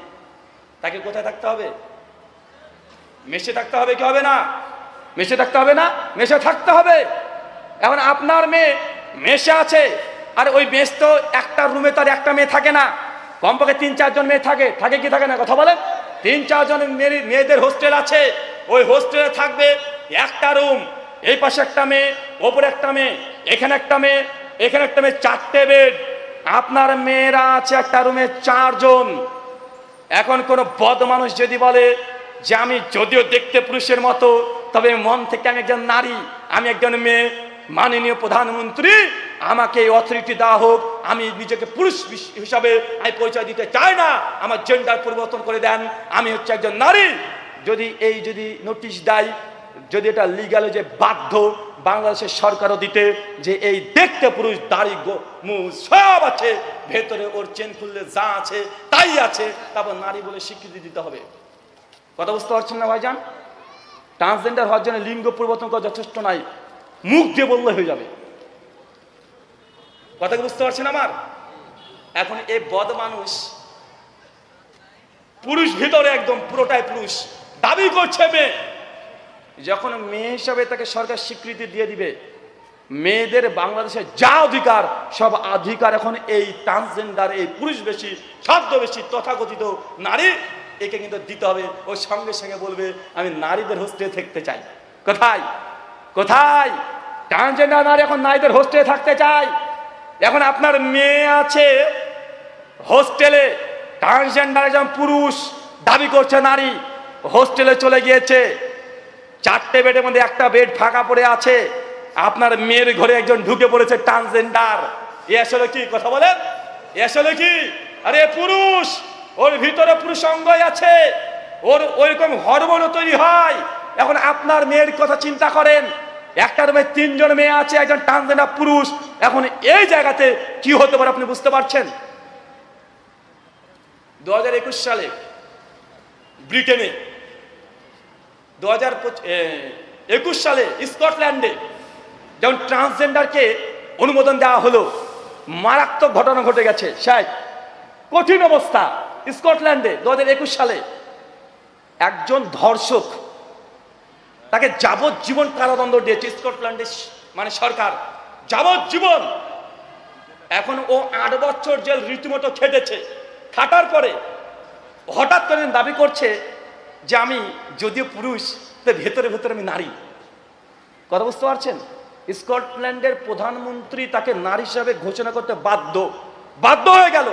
তাকে কোথায় থাকতে হবে? মেসে থাকতে হবে কি হবে না? মেসে থাকতে হবে না? মেসে থাকতে হবে। এখন আপনার মেয়ে মেসে আছে, আর ওই মেস তো একটা রুমে তার একটা মেয়ে থাকে না, কমপক্ষে 3-4 জন মেয়ে থাকে। থাকে কি থাকে না? কথা বলেন। 3-4 জন মেয়েদের হোস্টেল আছে। ওই হোস্টেলে থাকবে একটা রুম, এই পাশে একটা মেয়ে, ওপরে একটা মেয়ে, এখানে একটা মেয়ে, এখানে একটা মেয়ে, 4টে বেড। আপনার মেয়েরা আছে একটা রুমে 4 জন। এখন কোন বদ মানুষ যদি বলে যে আমি যদিও দেখতে পুরুষের মতো, তবে মন থেকে আমি একজন নারী, আমি একজন মেয়ে, মাননীয় প্রধানমন্ত্রী আমাকে এই অথরিটি দেওয়া হোক, আমি নিজেকে পুরুষ হিসাবে আমি পরিচয় দিতে চাই না, আমার জেন্ডার পরিবর্তন করে দেন, আমি হচ্ছে একজন নারী। যদি নোটিশ দেয়, যদি এটা লিগাল, যে বাধ্য বাংলাদেশের সরকারও দিতে, যে এই দেখতে পুরুষ, দাড়ি মুখ সব আছে, ভেতরে ওর চেন খুললে যা আছে তাই আছে, তারপর নারী বলে স্বীকৃতি দিতে হবে। কথা বুঝতে পারছেন না ভাইজান? ট্রান্সজেন্ডার হওয়ার জন্য লিঙ্গ পরিবর্তন করা যথেষ্ট নাই, মুখ দিয়ে বললে হয়ে যাবে। কথা বুঝতে পারছেন আমার? এখন এই বদ মানুষ পুরুষ ভিতরে একদম পুরোটাই পুরুষ দাবি করছে মেয়ে। যখন মেয়ে হিসাবে তাকে সরকার স্বীকৃতি দিয়ে দিবে, মেয়েদের বাংলাদেশে যা অধিকার, সব অধিকার এখন এই ট্রান্সজেন্ডার, এই পুরুষ বেশি, শব্দ বেশি তথাকথিত নারী, একে কিন্তু দিতে হবে। ওই সঙ্গে সঙ্গে বলবে আমি নারীদের হোস্টেলে থাকতে চাই। কোথায় কোথায় ট্রান্সজেন্ডার নারী এখন নারীদের হোস্টেলে থাকতে চায়। এখন আপনার মেয়ে আছে হোস্টেলে, ট্রান্সজেন্ডার একজন পুরুষ দাবি করছে নারী, হোস্টেলে চলে গিয়েছে, 4টে বেডের মধ্যে একটা বেড ফাঁকা পড়ে আছে। আপনার মেয়ের ঘরে একজন ঢুকে পড়েছে ট্রান্সজেন্ডার। এ আসলে কি? কথা বলেন, এ আসলে কি? আরে পুরুষ, ওর ভিতরে পুরুষ অঙ্গই আছে, ওর ওইরকম হরমোনও তৈরি হয়। এখন আপনার মেয়ের কথা চিন্তা করেন, একটা রুমে 3 জন মেয়ে আছে, একজন ট্রান্সজেন্ডার পুরুষ। এখন এই জায়গাতে কি হতে পারে আপনি বুঝতে পারছেন? 2021 সালে ব্রিটেনে, 2021 সালে স্কটল্যান্ডে যেমন ট্রান্সজেন্ডারকে অনুমোদন দেওয়া হলো, মারাত্মক ঘটনা ঘটে গেছে। কঠিন অবস্থা স্কটল্যান্ডে 2021 সালে। একজন ধর্ষক, তাকে যাবজ্জীবন কারাদণ্ড দিয়েছে স্কটল্যান্ডের মানে সরকার, যাবজ্জীবন। এখন ও 8 বছর জেল রীতিমতো খেটেছে। খাটার পরে হঠাৎ করে দাবি করছে যে আমি যদিও পুরুষ, তো ভেতরে ভেতরে আমি নারী। কথা বুঝতে পারছেন? স্কটল্যান্ডের প্রধানমন্ত্রী তাকে নারী হিসাবে ঘোষণা করতে বাধ্য হয়ে গেল।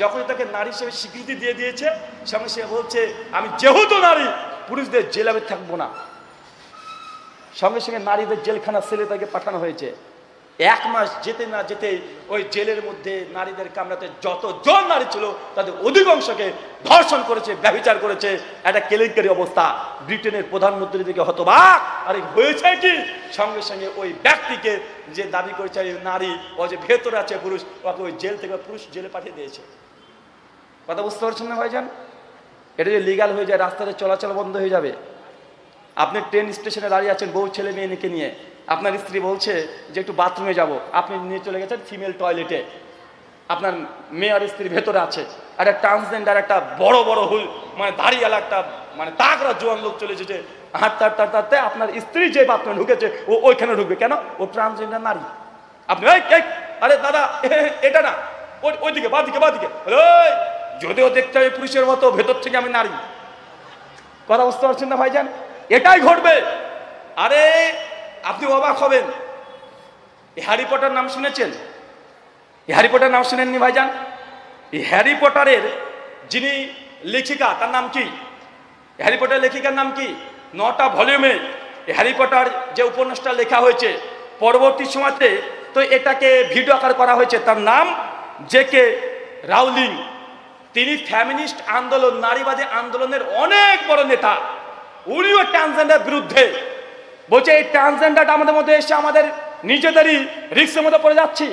যখন তাকে নারী হিসেবে স্বীকৃতি দিয়ে দিয়েছে, সঙ্গে সে বলছে আমি যেহেতু নারী, পুরুষদের জেলে থাকবো না। সঙ্গে সঙ্গে নারীদের জেলখানা সেলে তাকে পাঠানো হয়েছে। 1 মাস যেতে না যেতে ওই জেলের মধ্যে নারীদের কামরাতে যতজন নারী ছিল তাদের অধিকাংশকে ধর্ষণ করেছে, ব্যভিচার করেছে। একটা কেলেঙ্কারি অবস্থা। ব্রিটেনের প্রধানমন্ত্রী থেকে হতবাক, আরে হয়েছে কি? সঙ্গে সঙ্গে ওই ব্যক্তিকে যে দাবি করেছে নারী, ও যে ভেতরে আছে পুরুষ, ওকে ওই জেল থেকে পুরুষ জেলে পাঠিয়ে দিয়েছে। কথা বুঝতে পারছেন না ভাইজান? এটা যদি লিগাল হয়ে যায়, রাস্তাতে চলাচল বন্ধ হয়ে যাবে। আপনি ট্রেন স্টেশনে দাঁড়িয়ে আছেন বউ ছেলে মেয়েকে নিয়ে, আপনার স্ত্রী বলছে যে একটু বাথরুমে যাব, আপনি নিয়ে চলে গেছেন ফিমেল টয়লেটে, আপনার মেয়ে আর স্ত্রী ভেতরে আছে। একটা ট্রান্সজেন্ডার একটা বড় মানে দাঁড়িয়ে একটা মানে তাগড়া জোয়ান লোক চলে এসেছে, হাঁটতে আপনার স্ত্রী যে বাথরুমে ঢুকেছে ও ওইখানে ঢুকবে কেন? ও ট্রান্সজেন্ডার নারী। আপনি আরে দাদা এটা না, ওইদিকে বাদিকে যদিও দেখতে হবে পুরুষের মতো, ভেতর থেকে আমি নারী। কথা বুঝতে পারছেন না ভাইজান? এটাই ঘটবে। আরে আপনি অবাক হবেন, এই হ্যারি পটার নাম শুনেছেন? এই হ্যারি পটার নাম শুনেননি ভাইজান? এই হ্যারি পটারের যিনি লেখিকা তার নাম কি? হ্যারি পটার লেখিকার নাম কি? 9টা ভলিউমে এই হ্যারি পটার যে উপন্যাসটা লেখা হয়েছে, পরবর্তী সময়তে তো এটাকে ভিডিও আকার করা হয়েছে। তার নাম জেকে রাউলিং। তিনি ফ্যামিনিস্ট আন্দোলন, নারীবাদী আন্দোলনের অনেক বড় নেতা। উনিও ট্রান্সজেন্ডার বিরুদ্ধে বলছে, এই ট্রান্সজেন্ডারটা আমাদের মধ্যে এসে আমাদের নিজেদেরই রিস্কের মধ্যে পড়ে যাচ্ছি।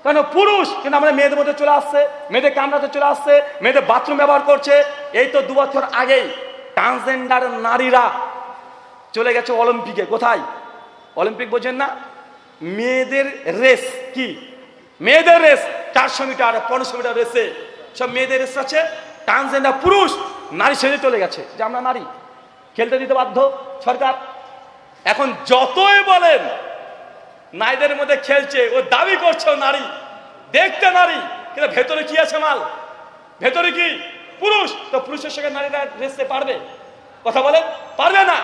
কেন পুরুষ কিন্তু আমাদের মেয়েদের মধ্যে চলে আসছে, মেয়েদের কামড়াতে চলে আসছে, মেয়েদের বাথরুম ব্যবহার করছে। এই তো 2 বছর আগেই ট্রান্সজেন্ডার নারীরা চলে গেছে অলিম্পিকে। কোথায়? অলিম্পিক বোঝেন না? মেয়েদের রেস। কি মেয়েদের রেস? 400 মিটার 500 মিটার রেসে সব মেয়েদের রেস আছে। ট্রান্সজেন্ডার পুরুষ নারী সেজে চলে গেছে যে আমরা নারী, খেলতে দিতে বাধ্য সরকার। এখন যতই বলেন নারীদের মধ্যে খেলছে, ও দাবি করছে ও নারী, দেখতে নারী, কিন্তু ভেতরে কি আছে মাল? ভেতরে কি পুরুষ? তো পুরুষের সঙ্গে নারীরা রেসতে পারবে? কথা বলেন, পারবে না।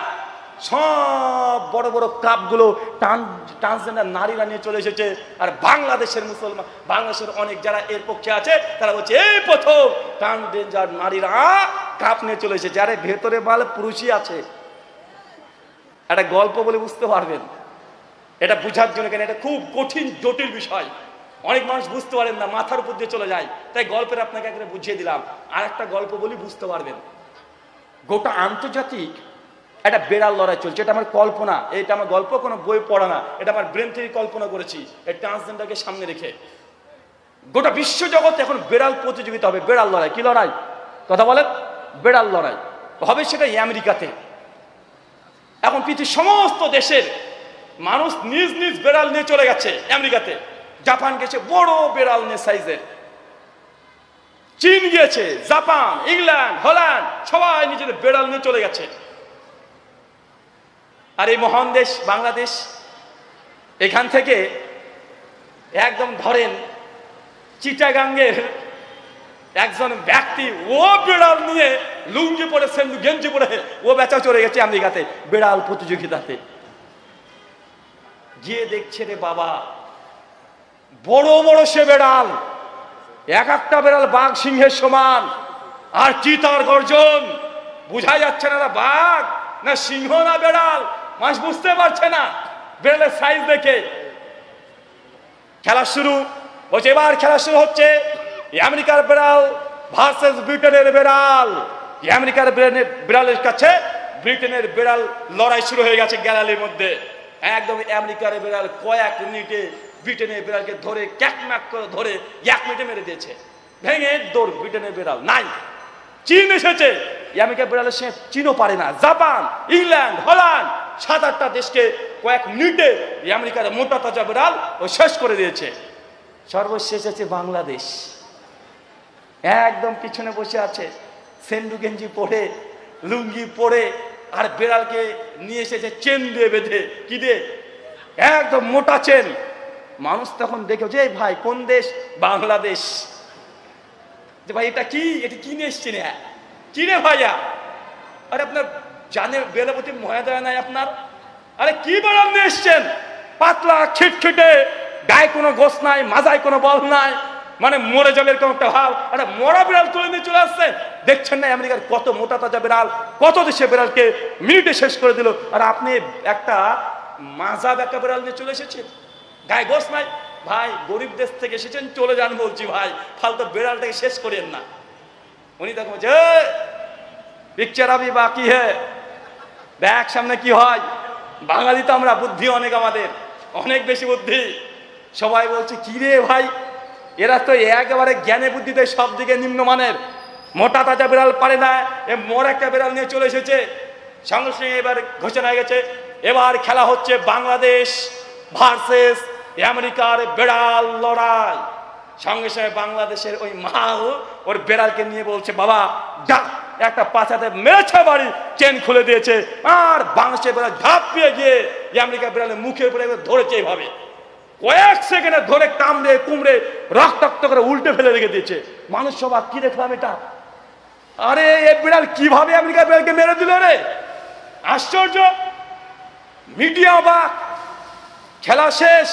সব বড় বড় কাপগুলো ট্রান্সজেন্ডার নারীরা নিয়ে চলে এসেছে। আর বাংলাদেশের মুসলমান, বাংলাদেশের অনেক যারা এর পক্ষে আছে তারা বলছে এই প্রথম ট্রান্সজেন্ডার নারীরা কাপ নিয়ে চলে এসেছে। আরে ভেতরে মাল পুরুষই আছে। একটা গল্প বলে বুঝতে পারবেন। এটা বুঝার জন্য, কেন এটা খুব কঠিন জটিল বিষয়, অনেক মানুষ বুঝতে পারেন না, মাথার উপর দিয়ে চলে যায়। তাই গল্পের আপনাকে একটা বুঝিয়ে দিলাম। আর একটা গল্প বলি, বুঝতে পারবেন। গোটা আন্তর্জাতিক একটা বেড়াল লড়াই চলছে। এটা আমার কল্পনা, এটা আমার গল্প, কোনো বই পড়া না, এটা আমার ব্রেন থেকে কল্পনা করেছি। এই ট্রান্সজেন্ডারকে সামনে রেখে গোটা বিশ্ব জগতে এখন বেড়াল প্রতিযোগিতা হবে। বেড়াল লড়াই। কি লড়াই? কথা বলেন। বেড়াল লড়াই হবে, সেটা আমেরিকাতে। এখন পৃথিবীর সমস্ত দেশের মানুষ নিজ নিজ বেড়াল নিয়ে চলে গেছে আমেরিকাতে। জাপান গেছে বড় বেড়াল নিয়ে সাইজের, চীন গিয়েছে, জাপান, ইংল্যান্ড, হল্যান্ড সবাই নিজেদের বেড়াল নিয়ে চলে গেছে। আর এই মহান দেশ বাংলাদেশ, এখান থেকে একদম ধরেন চিটাগাঙ্গের একজন ব্যক্তি, ও বেড়াল নিয়ে লুঙ্গি পরে, সেন্ডু গেঞ্জি পরে ও বেচা চলে গেছে আমেরিকাতে বেড়াল প্রতিযোগিতাতে। গিয়ে দেখছে রে বাবা, বড় বড় সে বেড়াল, এক একটা বেড়াল বাঘ সিংহের সমান, আর চিতার গর্জন। বোঝা যাচ্ছে না বাঘ না সিংহ না বেড়াল, মানুষ বুঝতে পারছে না বেড়ালের সাইজ দেখে। খেলা শুরু হচ্ছে, এবার খেলা শুরু হচ্ছে। আমেরিকার বেড়াল ভার্সেস ব্রিটেনের বেড়াল। আমেরিকার বিড়ালের কাছে ব্রিটেনের বেড়াল লড়াই শুরু হয়ে গেছে গ্যালারির মধ্যে। একদম আমেরিকার বেড়াল কয়েক মিনিটে ব্রিটেনের বিড়ালকে ধরে ক্যাকম্যাক করে ধরে 1 মিনিটে মেরে দিয়েছে, ভেঙে দৌড়। ব্রিটেনের বিড়াল নাই। চীন এসেছে, আমেরিকার বিড়ালের সঙ্গে চীনও পারে না। জাপান, ইংল্যান্ড, হল্যান্ড 7-8টা দেশকে কয়েক মিনিটে আমেরিকার মোটা তাজা বিড়াল ও শেষ করে দিয়েছে। সর্বশেষ আছে বাংলাদেশ, একদম পিছনে বসে আছে, সেন্ডু গেঞ্জি পরে, লুঙ্গি পরে, আর বিড়ালকে নিয়ে এসেছে চেন দিয়ে বেঁধে। কি দিয়ে? একদম মোটা চেন। মানুষ তখন দেখে যে ভাই কোন দেশ? বাংলাদেশ। যে ভাই এটা কি, এটা কি নিয়ে এসছেন? কি রে ভাইয়া? আরে আপনার জানের বেলাপতি মহাদয় নাই আপনার? আরে কি বেড়াল নিয়ে এসছেন? পাতলা খিটখিটে, গায়ে কোনো গোস নাই, মাজায় কোনো বল নাই, মানে মরে যাবে এরকম একটা ভাব। আরে মরা বিড়াল তুলে নিয়ে চলে আসছে। দেখছেন না আমেরিকার কত মোটা তাজা বিড়াল, কত দেশে বিড়ালকে মিনিটে শেষ করে দিল। আর আপনি একটা মাজা বেঁকা বিড়াল নিয়ে চলে এসেছেন, গায়ে গোস নাই। ভাই গরিব দেশ থেকে এসেছেন, চলে যান বলছি ভাই, ফালতু বিড়ালটাকে শেষ করেন না। উনি তখন বলছে পিকচার আবি বাকি হ্যাঁ, দেখ সামনে কি হয়। বাঙালি তো আমরা, বুদ্ধি অনেক, আমাদের অনেক বেশি বুদ্ধি। সবাই বলছে কি রে ভাই, এরা তো একেবারে জ্ঞানে বুদ্ধিতে সব দিকে নিম্নমানের। মোটা তাজা বিড়াল পারে না, এ মোর একটা বিড়াল নিয়ে চলে এসেছে। সঙ্গে সঙ্গে এবার ঘোষণা হয়ে গেছে, এবার খেলা হচ্ছে বাংলাদেশ ভার্সেস আমেরিকার বেড়াল লড়াই। সঙ্গে সঙ্গে বাংলাদেশের ওই মাল ওর বেড়ালকে নিয়ে বলছে বাবা যা, একটা পাছাতে মেরেছে বাড়ি, চেন খুলে দিয়েছে। আর বাংলাদেশের বেড়াল ঝাঁপিয়ে গিয়ে আমেরিকার বেড়ালের মুখের উপরে ধরেছে এইভাবে, কয়েক সেকেন্ডে ধরে কামড়ে কুমড়ে রক্তাক্ত করে উল্টে ফেলে রেখে দিয়েছে। মানুষ সবাই কি দেখলাম এটা, আরে এই বিড়াল কিভাবে আমেরিকার বিড়ালকে মেরে দিল রে, আশ্চর্য। মিডিয়া অবাক। খেলা শেষ,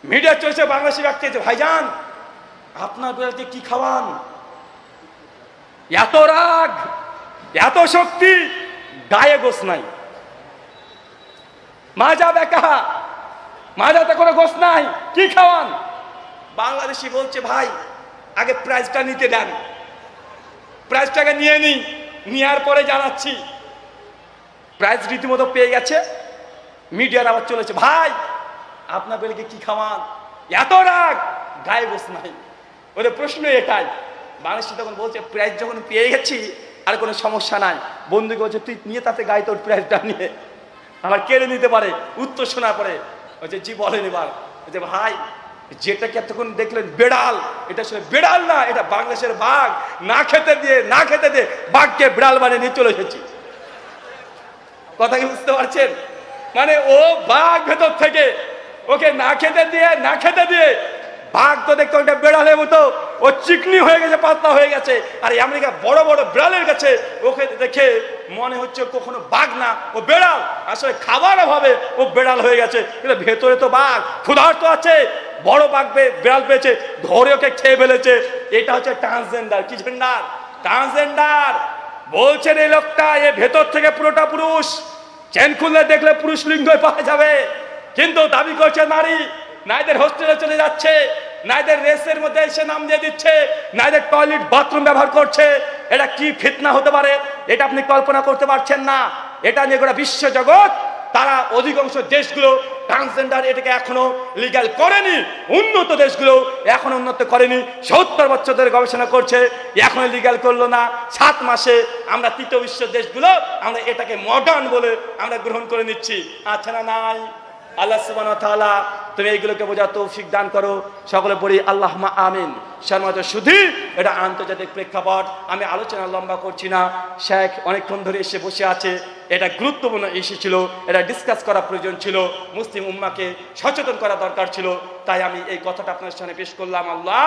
মিডিয়া চলছে, বাংলাদেশি ব্যক্তি যে ভাইজান আপনার বিড়ালকে কি খাওয়ান, এত রাগ এত শক্তি, গায়ে গোস নাই, মাজা বেকা, মাজাতে কোনো গোস নাই, কি খাওয়ান? বাংলাদেশি বলছে ভাই আগে প্রাইজটা নিতে দেন, প্রাইজটাকে নিয়ে নিই, নেওয়ার পরে জানাচ্ছি। প্রাইজ রীতিমতো পেয়ে গেছে, মিডিয়ার আবার চলেছে ভাই আপনার বেলকে কি খাওয়ান, এত রাগ, গায়ে গোস নাই। ওদের প্রশ্ন এটাই। বাংলাদেশি তখন বলছে প্রাইজ যখন পেয়ে গেছি আর কোনো সমস্যা নাই। বন্ধুকে বলছে তুই নিয়ে তাতে গায়ে তোর প্রাইজটা নিয়ে, আবার কেড়ে নিতে পারে। উত্তর শোনার পরে বলছে জি বলেন। এবার বলছে ভাই যেটাকে এতক্ষণ দেখলেন বেড়াল, এটা আসলে বেড়াল না, এটা বাংলাদেশের বাঘ, না খেতে দিয়ে বাঘকে বিড়াল বানিয়ে নিয়ে চলে এসেছি। কথা কি বুঝতে পারছেন? মানে ও বাঘ ভেতর থেকে, ওকে না খেতে দিয়ে বাঘ তো দেখতে ওটা বেড়ালের মতো, ও চিকনি হয়ে গেছে, পাতলা হয়ে গেছে। আর আমেরিকা বড় বড় বিড়ালের কাছে ওকে দেখে মনে হচ্ছে কখনো বাঘ না, ও বেড়াল। আসলে খাবার অভাবে ও বেড়াল হয়ে গেছে, কিন্তু ভেতরে তো বাঘ, ক্ষুধার্ত আছে, বড় বাঘ বিড়াল পেয়েছে, ধরে ওকে খেয়ে ফেলেছে। এটা হচ্ছে ট্রান্সজেন্ডার। কি জেন্ডার? ট্রান্সজেন্ডার। বলছেন এই লোকটা এ ভেতর থেকে পুরোটা পুরুষ, চেন খুললে দেখলে পুরুষ লিঙ্গই পাওয়া যাবে, কিন্তু দাবি করছে নারী। নাইদের হোস্টেলে চলে যাচ্ছে, নাইদের রেসের মধ্যে এসে নাম দিয়ে দিচ্ছে, নাইদের টয়লেট বাথরুম ব্যবহার করছে। এটা কি ফিতনা হতে পারে, এটা আপনি কল্পনা করতে পারছেন না। এটা নিয়ে গোটা বিশ্ব জগৎ, তারা অধিকাংশ দেশগুলো ট্রান্সজেন্ডার এটাকে এখনো লিগ্যাল করেনি। উন্নত দেশগুলো এখনো উন্নত করেনি, 70 বছর ধরে গবেষণা করছে, এখনো লিগ্যাল করলো না। 7 মাসে আমরা তৃতীয় বিশ্বের দেশগুলো আমরা এটাকে মডার্ন বলে আমরা গ্রহণ করে নিচ্ছি। আছে না নাই? আল্লাহ সুবহানাহু ওয়া তাআলা তুমি এইগুলোকে বোঝার তৌফিক দান করো। সকলে পড়ি আল্লাহুম্মা আমিন। সম্মানিত সুধী, এটা আন্তর্জাতিক প্রেক্ষাপট, আমি আলোচনা লম্বা করছি না। শেখ অনেকক্ষণ ধরে এসে বসে আছে, এটা গুরুত্বপূর্ণ ইস্যু ছিল, এটা ডিসকাস করা প্রয়োজন ছিল, মুসলিম উম্মাকে সচেতন করা দরকার ছিল। তাই আমি এই কথাটা আপনার সামনে পেশ করলাম। আল্লাহ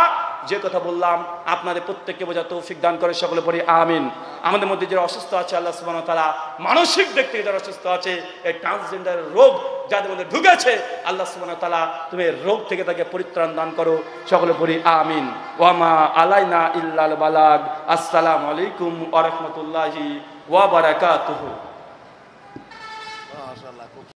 যে কথা বললাম আপনাদের প্রত্যেককে বোঝার তৌফিক দান করে। সকলে পড়ি আমিন। আমাদের মধ্যে যারা অসুস্থ আছে, আল্লাহ সুবহানাহু ওয়া তাআলা মানসিক দিক থেকে যারা অসুস্থ আছে, এই ট্রান্সজেন্ডার রোগ যাদের মধ্যে ঢুকেছে, আল্লাহ সুবহানাহু ওয়া তাআলা তুমি এই রোগ থেকে তাকে পরিত্রাণ দান করো। সকলে পড়ি আমিন। ওয়া মা আলাইনা ইল্লাল বালাগ। আসসালামু আলাইকুম ওয়া রাহমাতুল্লাহি ওয়া বারাকাতুহু।